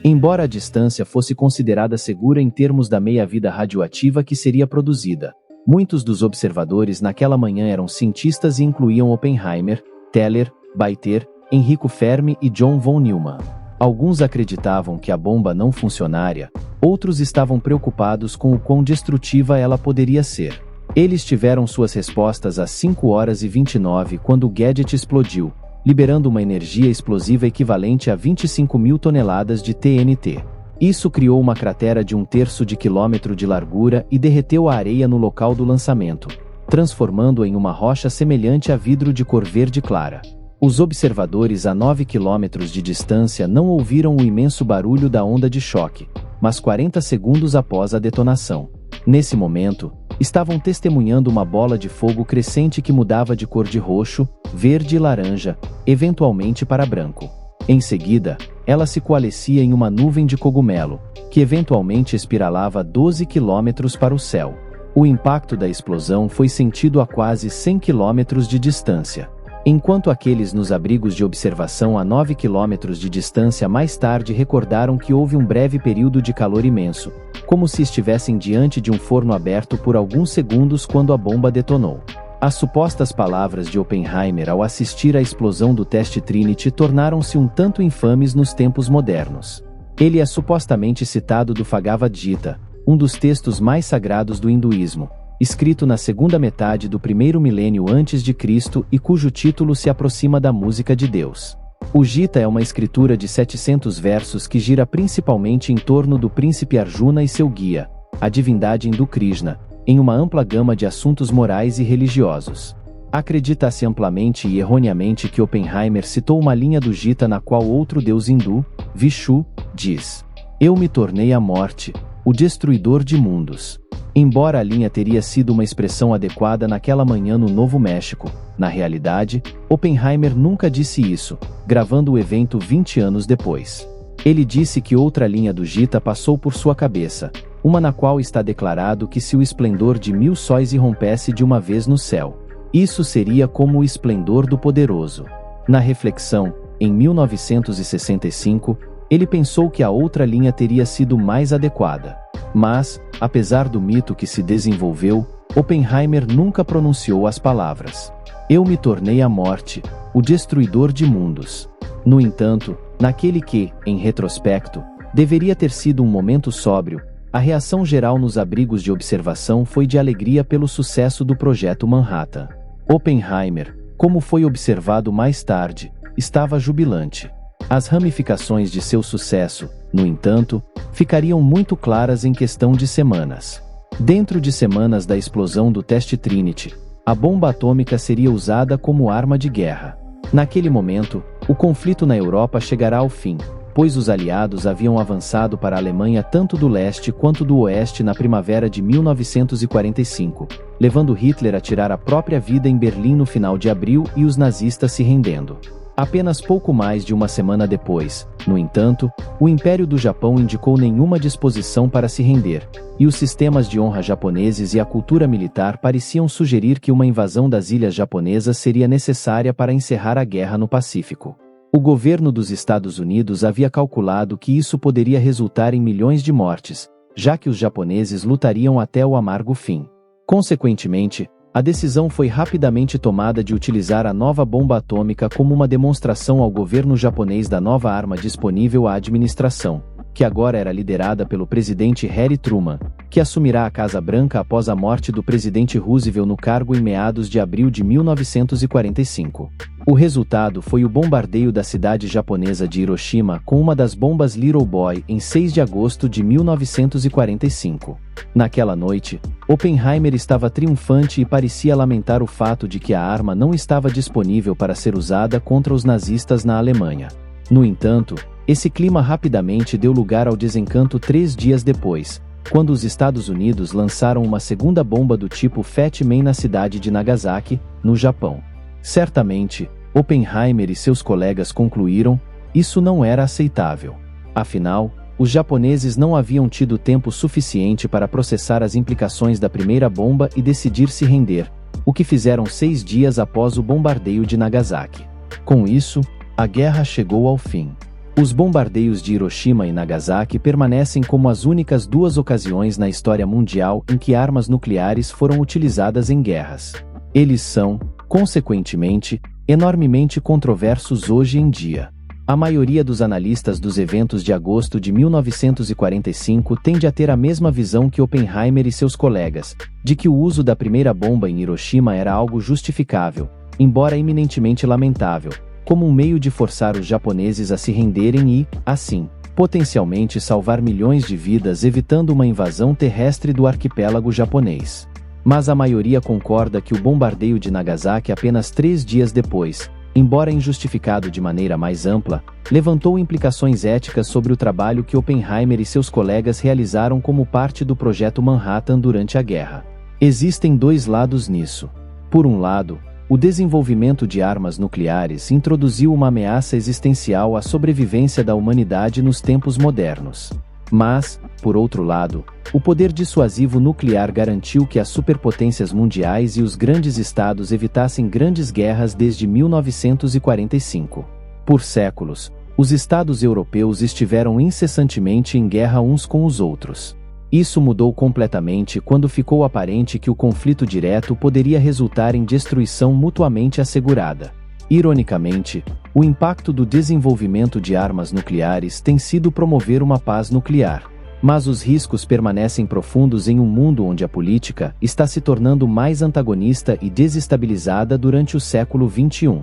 [SPEAKER 2] Embora a distância fosse considerada segura em termos da meia-vida radioativa que seria produzida, muitos dos observadores naquela manhã eram cientistas e incluíam Oppenheimer, Teller, Beiter, Enrico Fermi e John von Neumann. Alguns acreditavam que a bomba não funcionaria, outros estavam preocupados com o quão destrutiva ela poderia ser. Eles tiveram suas respostas às 5h29 quando o Gadget explodiu, liberando uma energia explosiva equivalente a 25.000 toneladas de TNT. Isso criou uma cratera de 1/3 de quilômetro de largura e derreteu a areia no local do lançamento, transformando-a em uma rocha semelhante a vidro de cor verde clara. Os observadores a 9 quilômetros de distância não ouviram o imenso barulho da onda de choque, mas 40 segundos após a detonação. Nesse momento, estavam testemunhando uma bola de fogo crescente que mudava de cor de roxo, verde e laranja, eventualmente para branco. Em seguida, ela se coalescia em uma nuvem de cogumelo, que eventualmente espiralava 12 quilômetros para o céu. O impacto da explosão foi sentido a quase 100 quilômetros de distância. Enquanto aqueles nos abrigos de observação a 9 quilômetros de distância mais tarde recordaram que houve um breve período de calor imenso, como se estivessem diante de um forno aberto por alguns segundos quando a bomba detonou. As supostas palavras de Oppenheimer ao assistir à explosão do teste Trinity tornaram-se um tanto infames nos tempos modernos. Ele é supostamente citado do Bhagavad Gita, um dos textos mais sagrados do hinduísmo, escrito na segunda metade do primeiro milênio antes de Cristo e cujo título se aproxima da música de Deus. O Gita é uma escritura de 700 versos que gira principalmente em torno do príncipe Arjuna e seu guia, a divindade hindu Krishna, em uma ampla gama de assuntos morais e religiosos. Acredita-se amplamente e erroneamente que Oppenheimer citou uma linha do Gita na qual outro deus hindu, Vishnu, diz: "Eu me tornei a morte, o destruidor de mundos." Embora a linha teria sido uma expressão adequada naquela manhã no Novo México, na realidade, Oppenheimer nunca disse isso, gravando o evento 20 anos depois. Ele disse que outra linha do Gita passou por sua cabeça, uma na qual está declarado que se o esplendor de 1000 sóis irrompesse de uma vez no céu, isso seria como o esplendor do poderoso. Na reflexão, em 1965, ele pensou que a outra linha teria sido mais adequada. Mas, apesar do mito que se desenvolveu, Oppenheimer nunca pronunciou as palavras: "Eu me tornei a morte, o destruidor de mundos." No entanto, naquele que, em retrospecto, deveria ter sido um momento sóbrio, a reação geral nos abrigos de observação foi de alegria pelo sucesso do Projeto Manhattan. Oppenheimer, como foi observado mais tarde, estava jubilante. As ramificações de seu sucesso, no entanto, ficariam muito claras em questão de semanas. Dentro de semanas da explosão do teste Trinity, a bomba atômica seria usada como arma de guerra. Naquele momento, o conflito na Europa chegará ao fim, pois os aliados haviam avançado para a Alemanha tanto do leste quanto do oeste na primavera de 1945, levando Hitler a tirar a própria vida em Berlim no final de abril e os nazistas se rendendo. Apenas pouco mais de uma semana depois, no entanto, o Império do Japão indicou nenhuma disposição para se render, e os sistemas de honra japoneses e a cultura militar pareciam sugerir que uma invasão das ilhas japonesas seria necessária para encerrar a guerra no Pacífico. O governo dos Estados Unidos havia calculado que isso poderia resultar em milhões de mortes, já que os japoneses lutariam até o amargo fim. Consequentemente, a decisão foi rapidamente tomada de utilizar a nova bomba atômica como uma demonstração ao governo japonês da nova arma disponível à administração, que agora era liderada pelo presidente Harry Truman, que assumirá a Casa Branca após a morte do presidente Roosevelt no cargo em meados de abril de 1945. O resultado foi o bombardeio da cidade japonesa de Hiroshima com uma das bombas Little Boy em 6 de agosto de 1945. Naquela noite, Oppenheimer estava triunfante e parecia lamentar o fato de que a arma não estava disponível para ser usada contra os nazistas na Alemanha. No entanto, esse clima rapidamente deu lugar ao desencanto 3 dias depois, quando os Estados Unidos lançaram uma segunda bomba do tipo Fat Man na cidade de Nagasaki, no Japão. Certamente, Oppenheimer e seus colegas concluíram: isso não era aceitável. Afinal, os japoneses não haviam tido tempo suficiente para processar as implicações da primeira bomba e decidir se render, o que fizeram 6 dias após o bombardeio de Nagasaki. Com isso, a guerra chegou ao fim. Os bombardeios de Hiroshima e Nagasaki permanecem como as únicas 2 ocasiões na história mundial em que armas nucleares foram utilizadas em guerras. Eles são, consequentemente, enormemente controversos hoje em dia. A maioria dos analistas dos eventos de agosto de 1945 tende a ter a mesma visão que Oppenheimer e seus colegas, de que o uso da primeira bomba em Hiroshima era algo justificável, embora eminentemente lamentável, como um meio de forçar os japoneses a se renderem e, assim, potencialmente salvar milhões de vidas evitando uma invasão terrestre do arquipélago japonês. Mas a maioria concorda que o bombardeio de Nagasaki apenas 3 dias depois, embora injustificado de maneira mais ampla, levantou implicações éticas sobre o trabalho que Oppenheimer e seus colegas realizaram como parte do Projeto Manhattan durante a guerra. Existem 2 lados nisso. Por um lado, o desenvolvimento de armas nucleares introduziu uma ameaça existencial à sobrevivência da humanidade nos tempos modernos. Mas, por outro lado, o poder dissuasivo nuclear garantiu que as superpotências mundiais e os grandes estados evitassem grandes guerras desde 1945. Por séculos, os estados europeus estiveram incessantemente em guerra uns com os outros. Isso mudou completamente quando ficou aparente que o conflito direto poderia resultar em destruição mutuamente assegurada. Ironicamente, o impacto do desenvolvimento de armas nucleares tem sido promover uma paz nuclear. Mas os riscos permanecem profundos em um mundo onde a política está se tornando mais antagonista e desestabilizada durante o século XXI.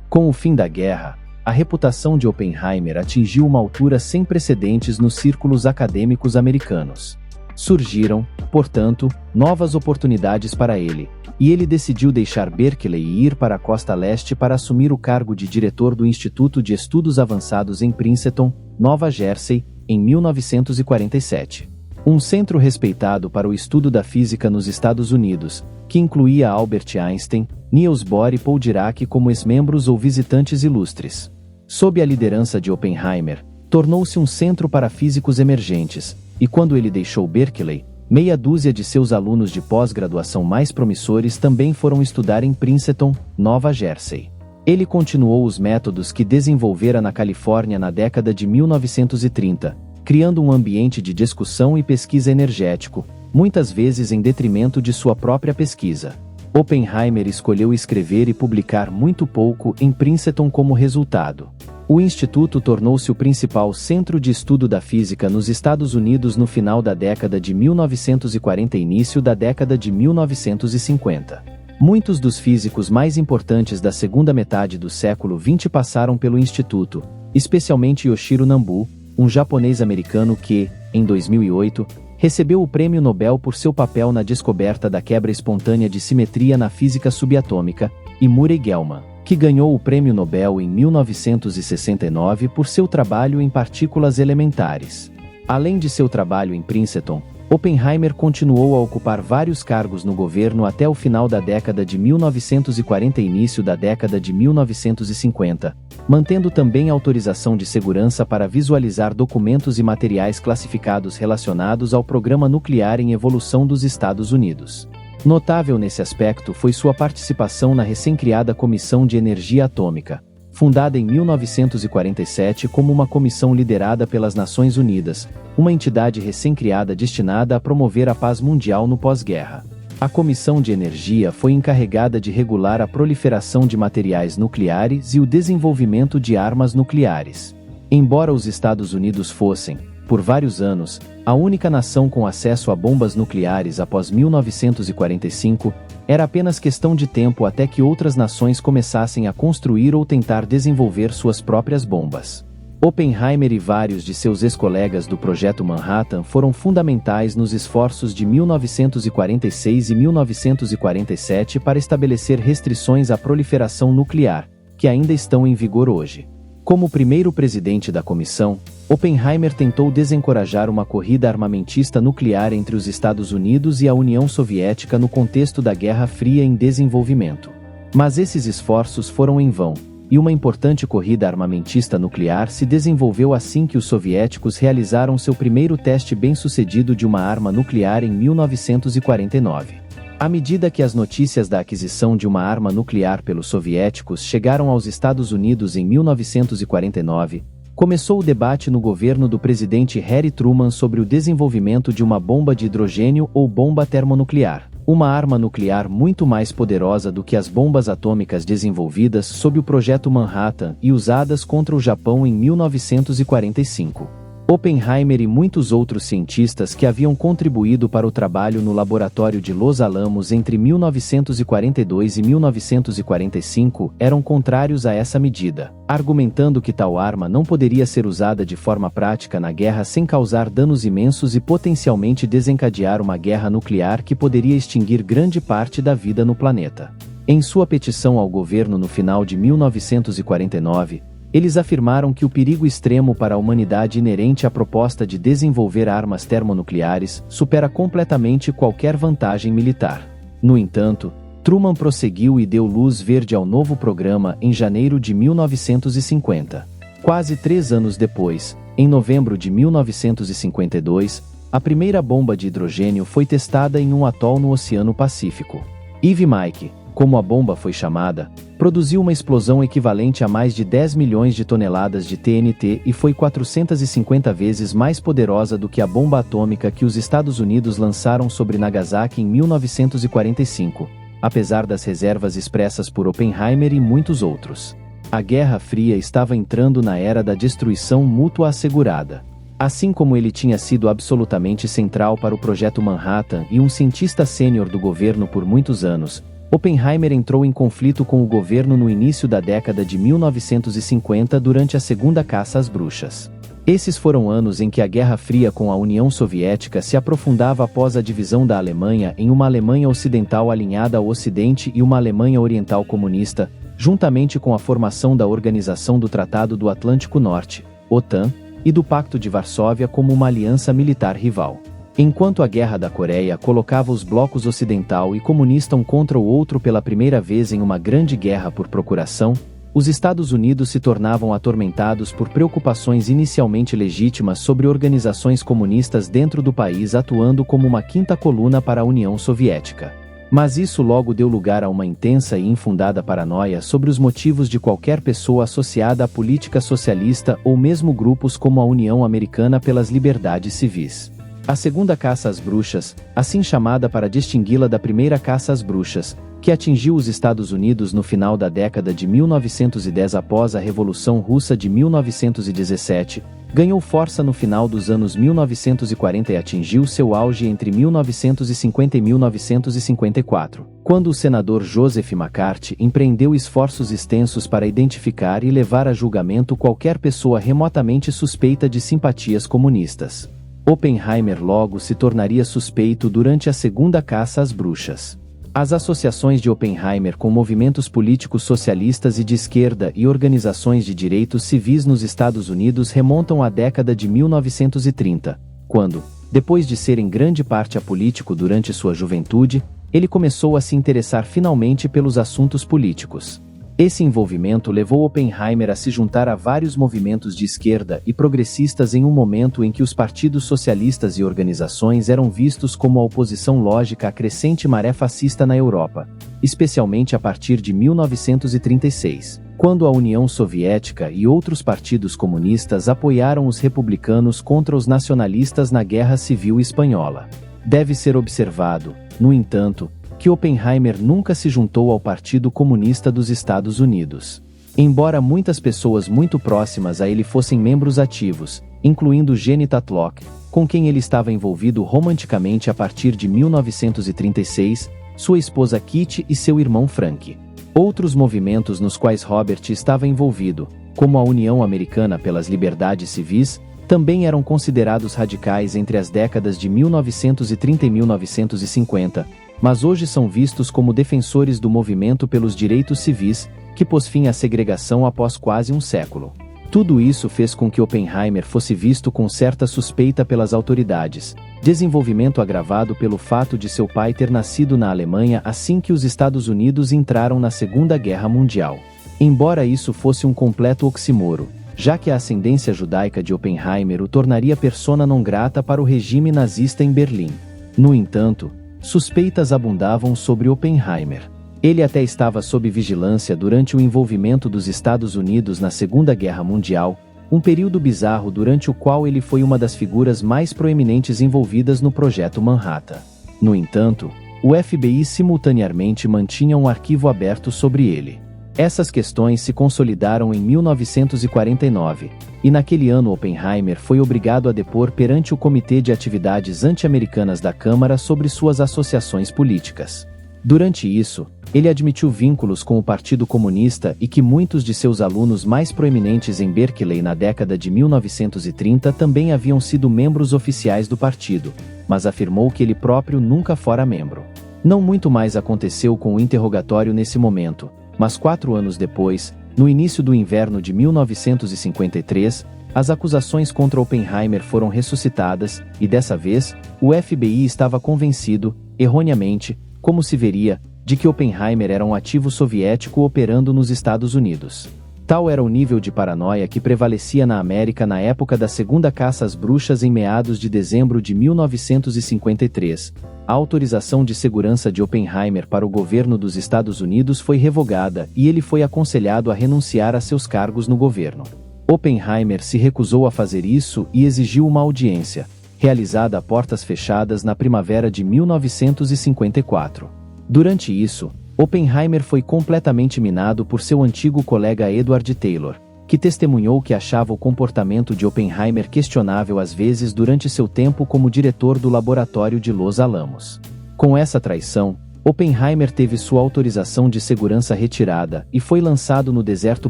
[SPEAKER 2] Com o fim da guerra, a reputação de Oppenheimer atingiu uma altura sem precedentes nos círculos acadêmicos americanos. Surgiram, portanto, novas oportunidades para ele, e ele decidiu deixar Berkeley e ir para a costa leste para assumir o cargo de diretor do Instituto de Estudos Avançados em Princeton, Nova Jersey, em 1947. Um centro respeitado para o estudo da física nos Estados Unidos, que incluía Albert Einstein, Niels Bohr e Paul Dirac como ex-membros ou visitantes ilustres. Sob a liderança de Oppenheimer, tornou-se um centro para físicos emergentes, e quando ele deixou Berkeley, meia dúzia de seus alunos de pós-graduação mais promissores também foram estudar em Princeton, Nova Jersey. Ele continuou os métodos que desenvolvera na Califórnia na década de 1930, criando um ambiente de discussão e pesquisa energético, muitas vezes em detrimento de sua própria pesquisa. Oppenheimer escolheu escrever e publicar muito pouco em Princeton como resultado. O instituto tornou-se o principal centro de estudo da física nos Estados Unidos no final da década de 1940 e início da década de 1950. Muitos dos físicos mais importantes da segunda metade do século XX passaram pelo instituto, especialmente Yoshiro Nambu, um japonês-americano que, em 2008, recebeu o Prêmio Nobel por seu papel na descoberta da quebra espontânea de simetria na física subatômica, e Murray Gell-Mann, que ganhou o Prêmio Nobel em 1969 por seu trabalho em partículas elementares. Além de seu trabalho em Princeton, Oppenheimer continuou a ocupar vários cargos no governo até o final da década de 1940 e início da década de 1950, mantendo também autorização de segurança para visualizar documentos e materiais classificados relacionados ao programa nuclear em evolução dos Estados Unidos. Notável nesse aspecto foi sua participação na recém-criada Comissão de Energia Atômica, fundada em 1947 como uma comissão liderada pelas Nações Unidas, uma entidade recém-criada destinada a promover a paz mundial no pós-guerra. A Comissão de Energia foi encarregada de regular a proliferação de materiais nucleares e o desenvolvimento de armas nucleares. Embora os Estados Unidos fossem, por vários anos, a única nação com acesso a bombas nucleares após 1945, era apenas questão de tempo até que outras nações começassem a construir ou tentar desenvolver suas próprias bombas. Oppenheimer e vários de seus ex-colegas do Projeto Manhattan foram fundamentais nos esforços de 1946 e 1947 para estabelecer restrições à proliferação nuclear, que ainda estão em vigor hoje. Como primeiro presidente da comissão, Oppenheimer tentou desencorajar uma corrida armamentista nuclear entre os Estados Unidos e a União Soviética no contexto da Guerra Fria em desenvolvimento. Mas esses esforços foram em vão, e uma importante corrida armamentista nuclear se desenvolveu assim que os soviéticos realizaram seu primeiro teste bem-sucedido de uma arma nuclear em 1949. À medida que as notícias da aquisição de uma arma nuclear pelos soviéticos chegaram aos Estados Unidos em 1949, começou o debate no governo do presidente Harry Truman sobre o desenvolvimento de uma bomba de hidrogênio ou bomba termonuclear, uma arma nuclear muito mais poderosa do que as bombas atômicas desenvolvidas sob o Projeto Manhattan e usadas contra o Japão em 1945. Oppenheimer e muitos outros cientistas que haviam contribuído para o trabalho no laboratório de Los Alamos entre 1942 e 1945 eram contrários a essa medida, argumentando que tal arma não poderia ser usada de forma prática na guerra sem causar danos imensos e potencialmente desencadear uma guerra nuclear que poderia extinguir grande parte da vida no planeta. Em sua petição ao governo no final de 1949, eles afirmaram que o perigo extremo para a humanidade inerente à proposta de desenvolver armas termonucleares supera completamente qualquer vantagem militar. No entanto, Truman prosseguiu e deu luz verde ao novo programa em janeiro de 1950. Quase 3 anos depois, em novembro de 1952, a primeira bomba de hidrogênio foi testada em um atol no Oceano Pacífico. Ivy Mike, como a bomba foi chamada, produziu uma explosão equivalente a mais de 10 milhões de toneladas de TNT e foi 450 vezes mais poderosa do que a bomba atômica que os Estados Unidos lançaram sobre Nagasaki em 1945, apesar das reservas expressas por Oppenheimer e muitos outros. A Guerra Fria estava entrando na era da destruição mútua assegurada. Assim como ele tinha sido absolutamente central para o Projeto Manhattan e um cientista sênior do governo por muitos anos, Oppenheimer entrou em conflito com o governo no início da década de 1950 durante a Segunda Caça às Bruxas. Esses foram anos em que a Guerra Fria com a União Soviética se aprofundava após a divisão da Alemanha em uma Alemanha Ocidental alinhada ao Ocidente e uma Alemanha Oriental comunista, juntamente com a formação da Organização do Tratado do Atlântico Norte, OTAN, e do Pacto de Varsóvia como uma aliança militar rival. Enquanto a Guerra da Coreia colocava os blocos ocidental e comunista um contra o outro pela primeira vez em uma grande guerra por procuração, os Estados Unidos se tornavam atormentados por preocupações inicialmente legítimas sobre organizações comunistas dentro do país atuando como uma quinta coluna para a União Soviética. Mas isso logo deu lugar a uma intensa e infundada paranoia sobre os motivos de qualquer pessoa associada à política socialista ou mesmo grupos como a União Americana pelas Liberdades Civis. A segunda caça às bruxas, assim chamada para distingui-la da primeira caça às bruxas, que atingiu os Estados Unidos no final da década de 1910 após a Revolução Russa de 1917, ganhou força no final dos anos 1940 e atingiu seu auge entre 1950 e 1954, quando o senador Joseph McCarthy empreendeu esforços extensos para identificar e levar a julgamento qualquer pessoa remotamente suspeita de simpatias comunistas. Oppenheimer logo se tornaria suspeito durante a segunda caça às bruxas. As associações de Oppenheimer com movimentos políticos socialistas e de esquerda e organizações de direitos civis nos Estados Unidos remontam à década de 1930, quando, depois de ser em grande parte apolítico durante sua juventude, ele começou a se interessar finalmente pelos assuntos políticos. Esse envolvimento levou Oppenheimer a se juntar a vários movimentos de esquerda e progressistas em um momento em que os partidos socialistas e organizações eram vistos como a oposição lógica à crescente maré fascista na Europa, especialmente a partir de 1936, quando a União Soviética e outros partidos comunistas apoiaram os republicanos contra os nacionalistas na Guerra Civil Espanhola. Deve ser observado, no entanto, que Oppenheimer nunca se juntou ao Partido Comunista dos Estados Unidos. Embora muitas pessoas muito próximas a ele fossem membros ativos, incluindo Jenny Tatlock, com quem ele estava envolvido romanticamente a partir de 1936, sua esposa Kitty e seu irmão Frank. Outros movimentos nos quais Robert estava envolvido, como a União Americana pelas Liberdades Civis, também eram considerados radicais entre as décadas de 1930 e 1950, mas hoje são vistos como defensores do movimento pelos direitos civis, que pôs fim à segregação após quase um século. Tudo isso fez com que Oppenheimer fosse visto com certa suspeita pelas autoridades, desenvolvimento agravado pelo fato de seu pai ter nascido na Alemanha assim que os Estados Unidos entraram na Segunda Guerra Mundial. Embora isso fosse um completo oxímoro, já que a ascendência judaica de Oppenheimer o tornaria persona non grata para o regime nazista em Berlim. No entanto, suspeitas abundavam sobre Oppenheimer. Ele até estava sob vigilância durante o envolvimento dos Estados Unidos na Segunda Guerra Mundial, um período bizarro durante o qual ele foi uma das figuras mais proeminentes envolvidas no Projeto Manhattan. No entanto, o FBI simultaneamente mantinha um arquivo aberto sobre ele. Essas questões se consolidaram em 1949, e naquele ano Oppenheimer foi obrigado a depor perante o Comitê de Atividades Anti-Americanas da Câmara sobre suas associações políticas. Durante isso, ele admitiu vínculos com o Partido Comunista e que muitos de seus alunos mais proeminentes em Berkeley na década de 1930 também haviam sido membros oficiais do partido, mas afirmou que ele próprio nunca fora membro. Não muito mais aconteceu com o interrogatório nesse momento, mas 4 anos depois, no início do inverno de 1953, as acusações contra Oppenheimer foram ressuscitadas, e dessa vez, o FBI estava convencido, erroneamente, como se veria, de que Oppenheimer era um ativo soviético operando nos Estados Unidos. Tal era o nível de paranoia que prevalecia na América na época da segunda caça às bruxas em meados de dezembro de 1953. A autorização de segurança de Oppenheimer para o governo dos Estados Unidos foi revogada e ele foi aconselhado a renunciar a seus cargos no governo. Oppenheimer se recusou a fazer isso e exigiu uma audiência, realizada a portas fechadas na primavera de 1954. Durante isso, Oppenheimer foi completamente minado por seu antigo colega Edward Taylor, que testemunhou que achava o comportamento de Oppenheimer questionável às vezes durante seu tempo como diretor do laboratório de Los Alamos. Com essa traição, Oppenheimer teve sua autorização de segurança retirada e foi lançado no deserto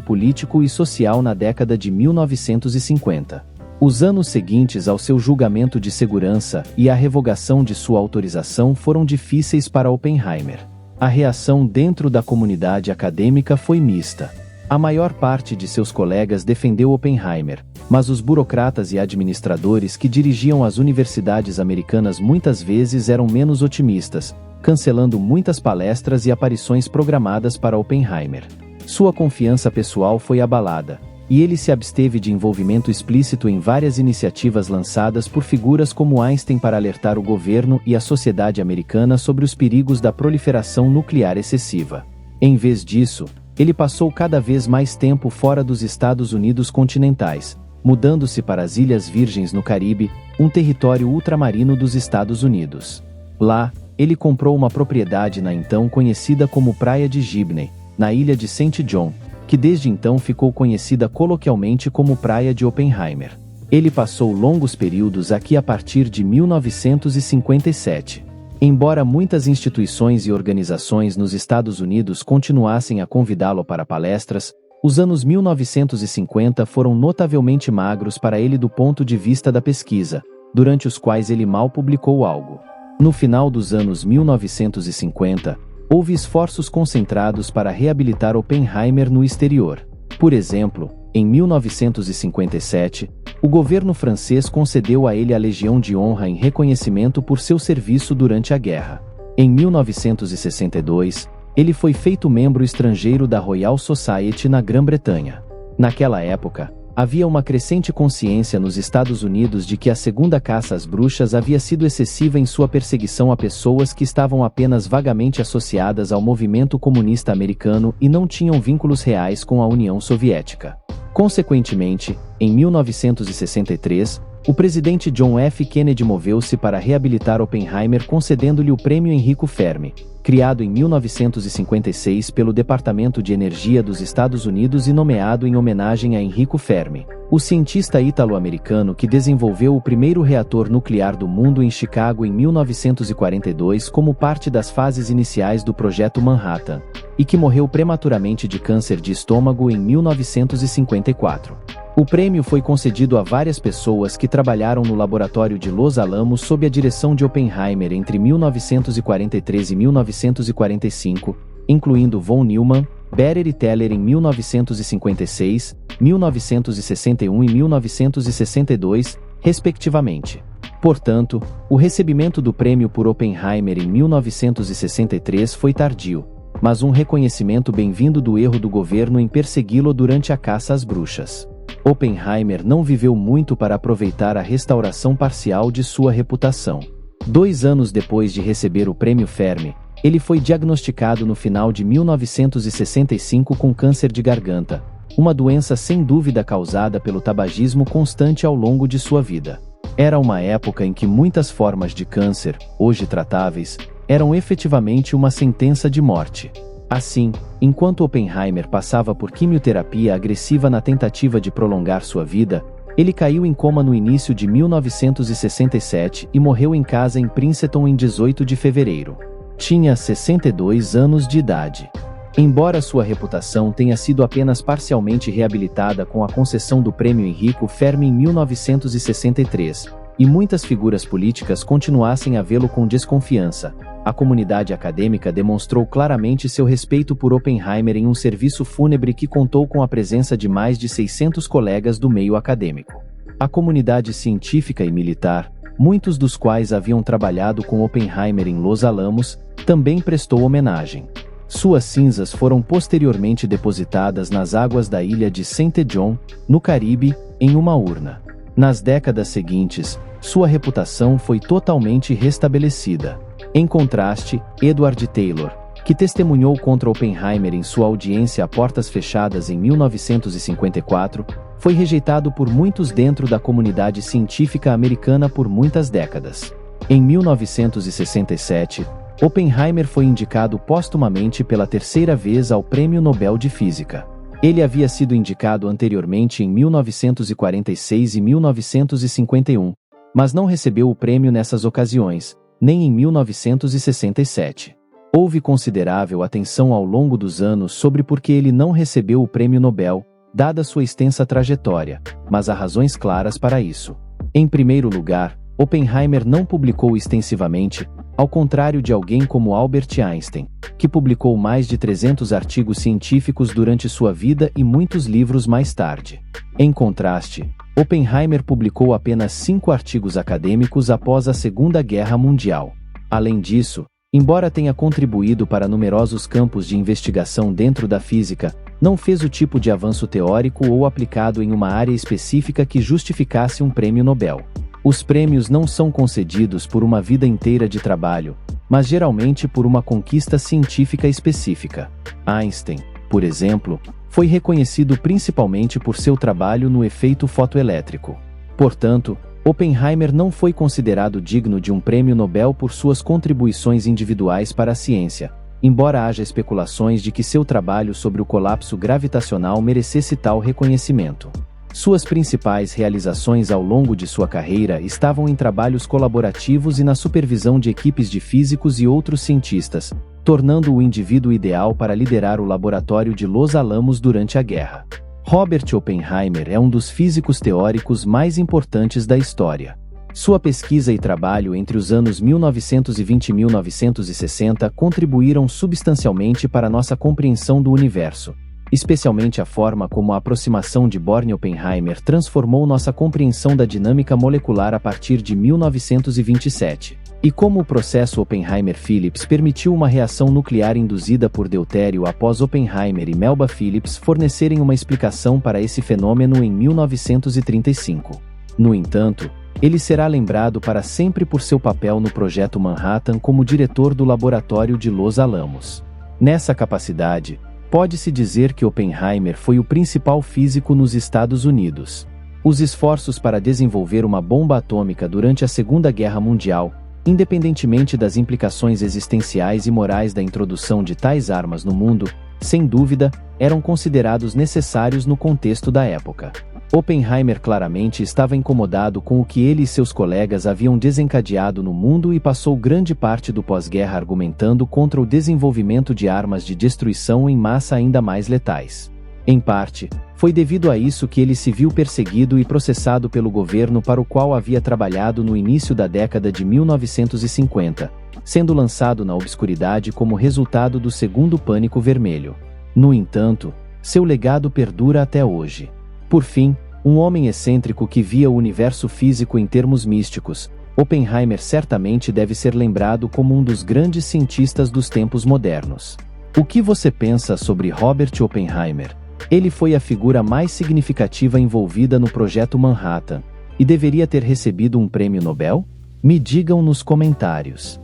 [SPEAKER 2] político e social na década de 1950. Os anos seguintes ao seu julgamento de segurança e a revogação de sua autorização foram difíceis para Oppenheimer. A reação dentro da comunidade acadêmica foi mista. A maior parte de seus colegas defendeu Oppenheimer, mas os burocratas e administradores que dirigiam as universidades americanas muitas vezes eram menos otimistas, cancelando muitas palestras e aparições programadas para Oppenheimer. Sua confiança pessoal foi abalada, e ele se absteve de envolvimento explícito em várias iniciativas lançadas por figuras como Einstein para alertar o governo e a sociedade americana sobre os perigos da proliferação nuclear excessiva. Em vez disso, ele passou cada vez mais tempo fora dos Estados Unidos continentais, mudando-se para as Ilhas Virgens no Caribe, um território ultramarino dos Estados Unidos. Lá, ele comprou uma propriedade na então conhecida como Praia de Gibney, na ilha de St. John, que desde então ficou conhecida coloquialmente como Praia de Oppenheimer. Ele passou longos períodos aqui a partir de 1957. Embora muitas instituições e organizações nos Estados Unidos continuassem a convidá-lo para palestras, os anos 1950 foram notavelmente magros para ele do ponto de vista da pesquisa, durante os quais ele mal publicou algo. No final dos anos 1950, houve esforços concentrados para reabilitar Oppenheimer no exterior. Por exemplo, em 1957, o governo francês concedeu a ele a Legião de Honra em reconhecimento por seu serviço durante a guerra. Em 1962, ele foi feito membro estrangeiro da Royal Society na Grã-Bretanha. Naquela época, havia uma crescente consciência nos Estados Unidos de que a segunda caça às bruxas havia sido excessiva em sua perseguição a pessoas que estavam apenas vagamente associadas ao movimento comunista americano e não tinham vínculos reais com a União Soviética. Consequentemente, em 1963, o presidente John F. Kennedy moveu-se para reabilitar Oppenheimer concedendo-lhe o Prêmio Enrico Fermi, criado em 1956 pelo Departamento de Energia dos Estados Unidos e nomeado em homenagem a Enrico Fermi, o cientista ítalo-americano que desenvolveu o primeiro reator nuclear do mundo em Chicago em 1942 como parte das fases iniciais do Projeto Manhattan, e que morreu prematuramente de câncer de estômago em 1954. O prêmio foi concedido a várias pessoas que trabalharam no laboratório de Los Alamos sob a direção de Oppenheimer entre 1943 e 1945, incluindo von Neumann, Berer e Teller em 1956, 1961 e 1962, respectivamente. Portanto, o recebimento do prêmio por Oppenheimer em 1963 foi tardio, mas um reconhecimento bem-vindo do erro do governo em persegui-lo durante a caça às bruxas. Oppenheimer não viveu muito para aproveitar a restauração parcial de sua reputação. 2 anos depois de receber o Prêmio Fermi, ele foi diagnosticado no final de 1965 com câncer de garganta, uma doença sem dúvida causada pelo tabagismo constante ao longo de sua vida. Era uma época em que muitas formas de câncer, hoje tratáveis, eram efetivamente uma sentença de morte. Assim, enquanto Oppenheimer passava por quimioterapia agressiva na tentativa de prolongar sua vida, ele caiu em coma no início de 1967 e morreu em casa em Princeton em 18 de fevereiro. Tinha 62 anos de idade. Embora sua reputação tenha sido apenas parcialmente reabilitada com a concessão do Prêmio Enrico Fermi em 1963, e muitas figuras políticas continuassem a vê-lo com desconfiança, a comunidade acadêmica demonstrou claramente seu respeito por Oppenheimer em um serviço fúnebre que contou com a presença de mais de 600 colegas do meio acadêmico. A comunidade científica e militar, muitos dos quais haviam trabalhado com Oppenheimer em Los Alamos, também prestou homenagem. Suas cinzas foram posteriormente depositadas nas águas da ilha de St. John, no Caribe, em uma urna. Nas décadas seguintes, sua reputação foi totalmente restabelecida. Em contraste, Edward Taylor, que testemunhou contra Oppenheimer em sua audiência a portas fechadas em 1954, foi rejeitado por muitos dentro da comunidade científica americana por muitas décadas. Em 1967, Oppenheimer foi indicado póstumamente pela 3ª vez ao Prêmio Nobel de Física. Ele havia sido indicado anteriormente em 1946 e 1951, mas não recebeu o prêmio nessas ocasiões, nem em 1967. Houve considerável atenção ao longo dos anos sobre por que ele não recebeu o Prêmio Nobel, dada sua extensa trajetória, mas há razões claras para isso. Em primeiro lugar, Oppenheimer não publicou extensivamente, Ao contrário de alguém como Albert Einstein, que publicou mais de 300 artigos científicos durante sua vida e muitos livros mais tarde. Em contraste, Oppenheimer publicou apenas 5 artigos acadêmicos após a Segunda Guerra Mundial. Além disso, embora tenha contribuído para numerosos campos de investigação dentro da física, não fez o tipo de avanço teórico ou aplicado em uma área específica que justificasse um prêmio Nobel. Os prêmios não são concedidos por uma vida inteira de trabalho, mas geralmente por uma conquista científica específica. Einstein, por exemplo, foi reconhecido principalmente por seu trabalho no efeito fotoelétrico. Portanto, Oppenheimer não foi considerado digno de um prêmio Nobel por suas contribuições individuais para a ciência, embora haja especulações de que seu trabalho sobre o colapso gravitacional merecesse tal reconhecimento. Suas principais realizações ao longo de sua carreira estavam em trabalhos colaborativos e na supervisão de equipes de físicos e outros cientistas, tornando-o o indivíduo ideal para liderar o laboratório de Los Alamos durante a guerra. Robert Oppenheimer é um dos físicos teóricos mais importantes da história. Sua pesquisa e trabalho entre os anos 1920 e 1960 contribuíram substancialmente para nossa compreensão do universo, especialmente a forma como a aproximação de Born-Oppenheimer transformou nossa compreensão da dinâmica molecular a partir de 1927, e como o processo Oppenheimer-Phillips permitiu uma reação nuclear induzida por deutério após Oppenheimer e Melba Phillips fornecerem uma explicação para esse fenômeno em 1935. No entanto, ele será lembrado para sempre por seu papel no Projeto Manhattan como diretor do laboratório de Los Alamos. Nessa capacidade, pode-se dizer que Oppenheimer foi o principal físico nos Estados Unidos. Os esforços para desenvolver uma bomba atômica durante a Segunda Guerra Mundial, independentemente das implicações existenciais e morais da introdução de tais armas no mundo, sem dúvida, eram considerados necessários no contexto da época. Oppenheimer claramente estava incomodado com o que ele e seus colegas haviam desencadeado no mundo e passou grande parte do pós-guerra argumentando contra o desenvolvimento de armas de destruição em massa ainda mais letais. Em parte, foi devido a isso que ele se viu perseguido e processado pelo governo para o qual havia trabalhado no início da década de 1950, sendo lançado na obscuridade como resultado do Segundo Pânico Vermelho. No entanto, seu legado perdura até hoje. Por fim, um homem excêntrico que via o universo físico em termos místicos, Oppenheimer certamente deve ser lembrado como um dos grandes cientistas dos tempos modernos. O que você pensa sobre Robert Oppenheimer? Ele foi a figura mais significativa envolvida no Projeto Manhattan, e deveria ter recebido um prêmio Nobel? Me digam nos comentários.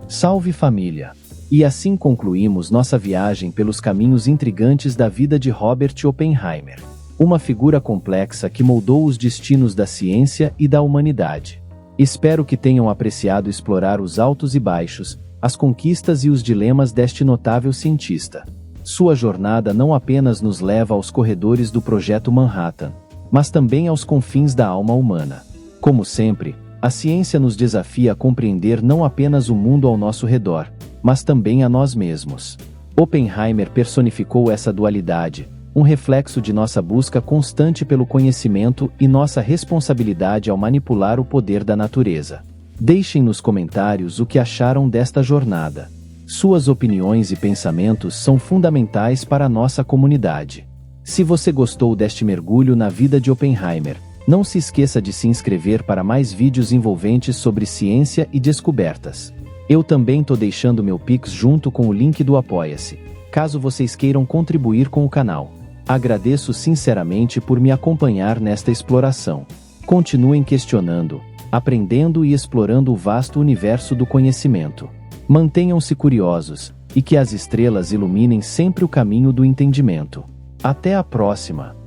[SPEAKER 2] Salve família! E assim concluímos nossa viagem pelos caminhos intrigantes da vida de Robert Oppenheimer, uma figura complexa que moldou os destinos da ciência e da humanidade. Espero que tenham apreciado explorar os altos e baixos, as conquistas e os dilemas deste notável cientista. Sua jornada não apenas nos leva aos corredores do Projeto Manhattan, mas também aos confins da alma humana. Como sempre, a ciência nos desafia a compreender não apenas o mundo ao nosso redor, mas também a nós mesmos. Oppenheimer personificou essa dualidade, um reflexo de nossa busca constante pelo conhecimento e nossa responsabilidade ao manipular o poder da natureza. Deixem nos comentários o que acharam desta jornada. Suas opiniões e pensamentos são fundamentais para a nossa comunidade. Se você gostou deste mergulho na vida de Oppenheimer, não se esqueça de se inscrever para mais vídeos envolventes sobre ciência e descobertas. Eu também tô deixando meu Pix junto com o link do Apoia-se, caso vocês queiram contribuir com o canal. Agradeço sinceramente por me acompanhar nesta exploração. Continuem questionando, aprendendo e explorando o vasto universo do conhecimento. Mantenham-se curiosos, e que as estrelas iluminem sempre o caminho do entendimento. Até a próxima!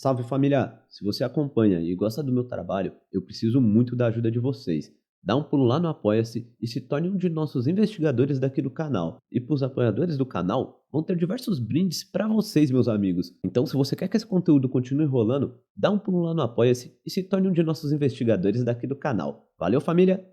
[SPEAKER 1] Salve família! Se você acompanha e gosta do meu trabalho, eu preciso muito da ajuda de vocês. Dá um pulo lá no Apoia-se e se torne um de nossos investigadores daqui do canal. E para os apoiadores do canal, vão ter diversos brindes para vocês, meus amigos. Então, se você quer que esse conteúdo continue rolando, dá um pulo lá no Apoia-se e se torne um de nossos investigadores daqui do canal. Valeu, família!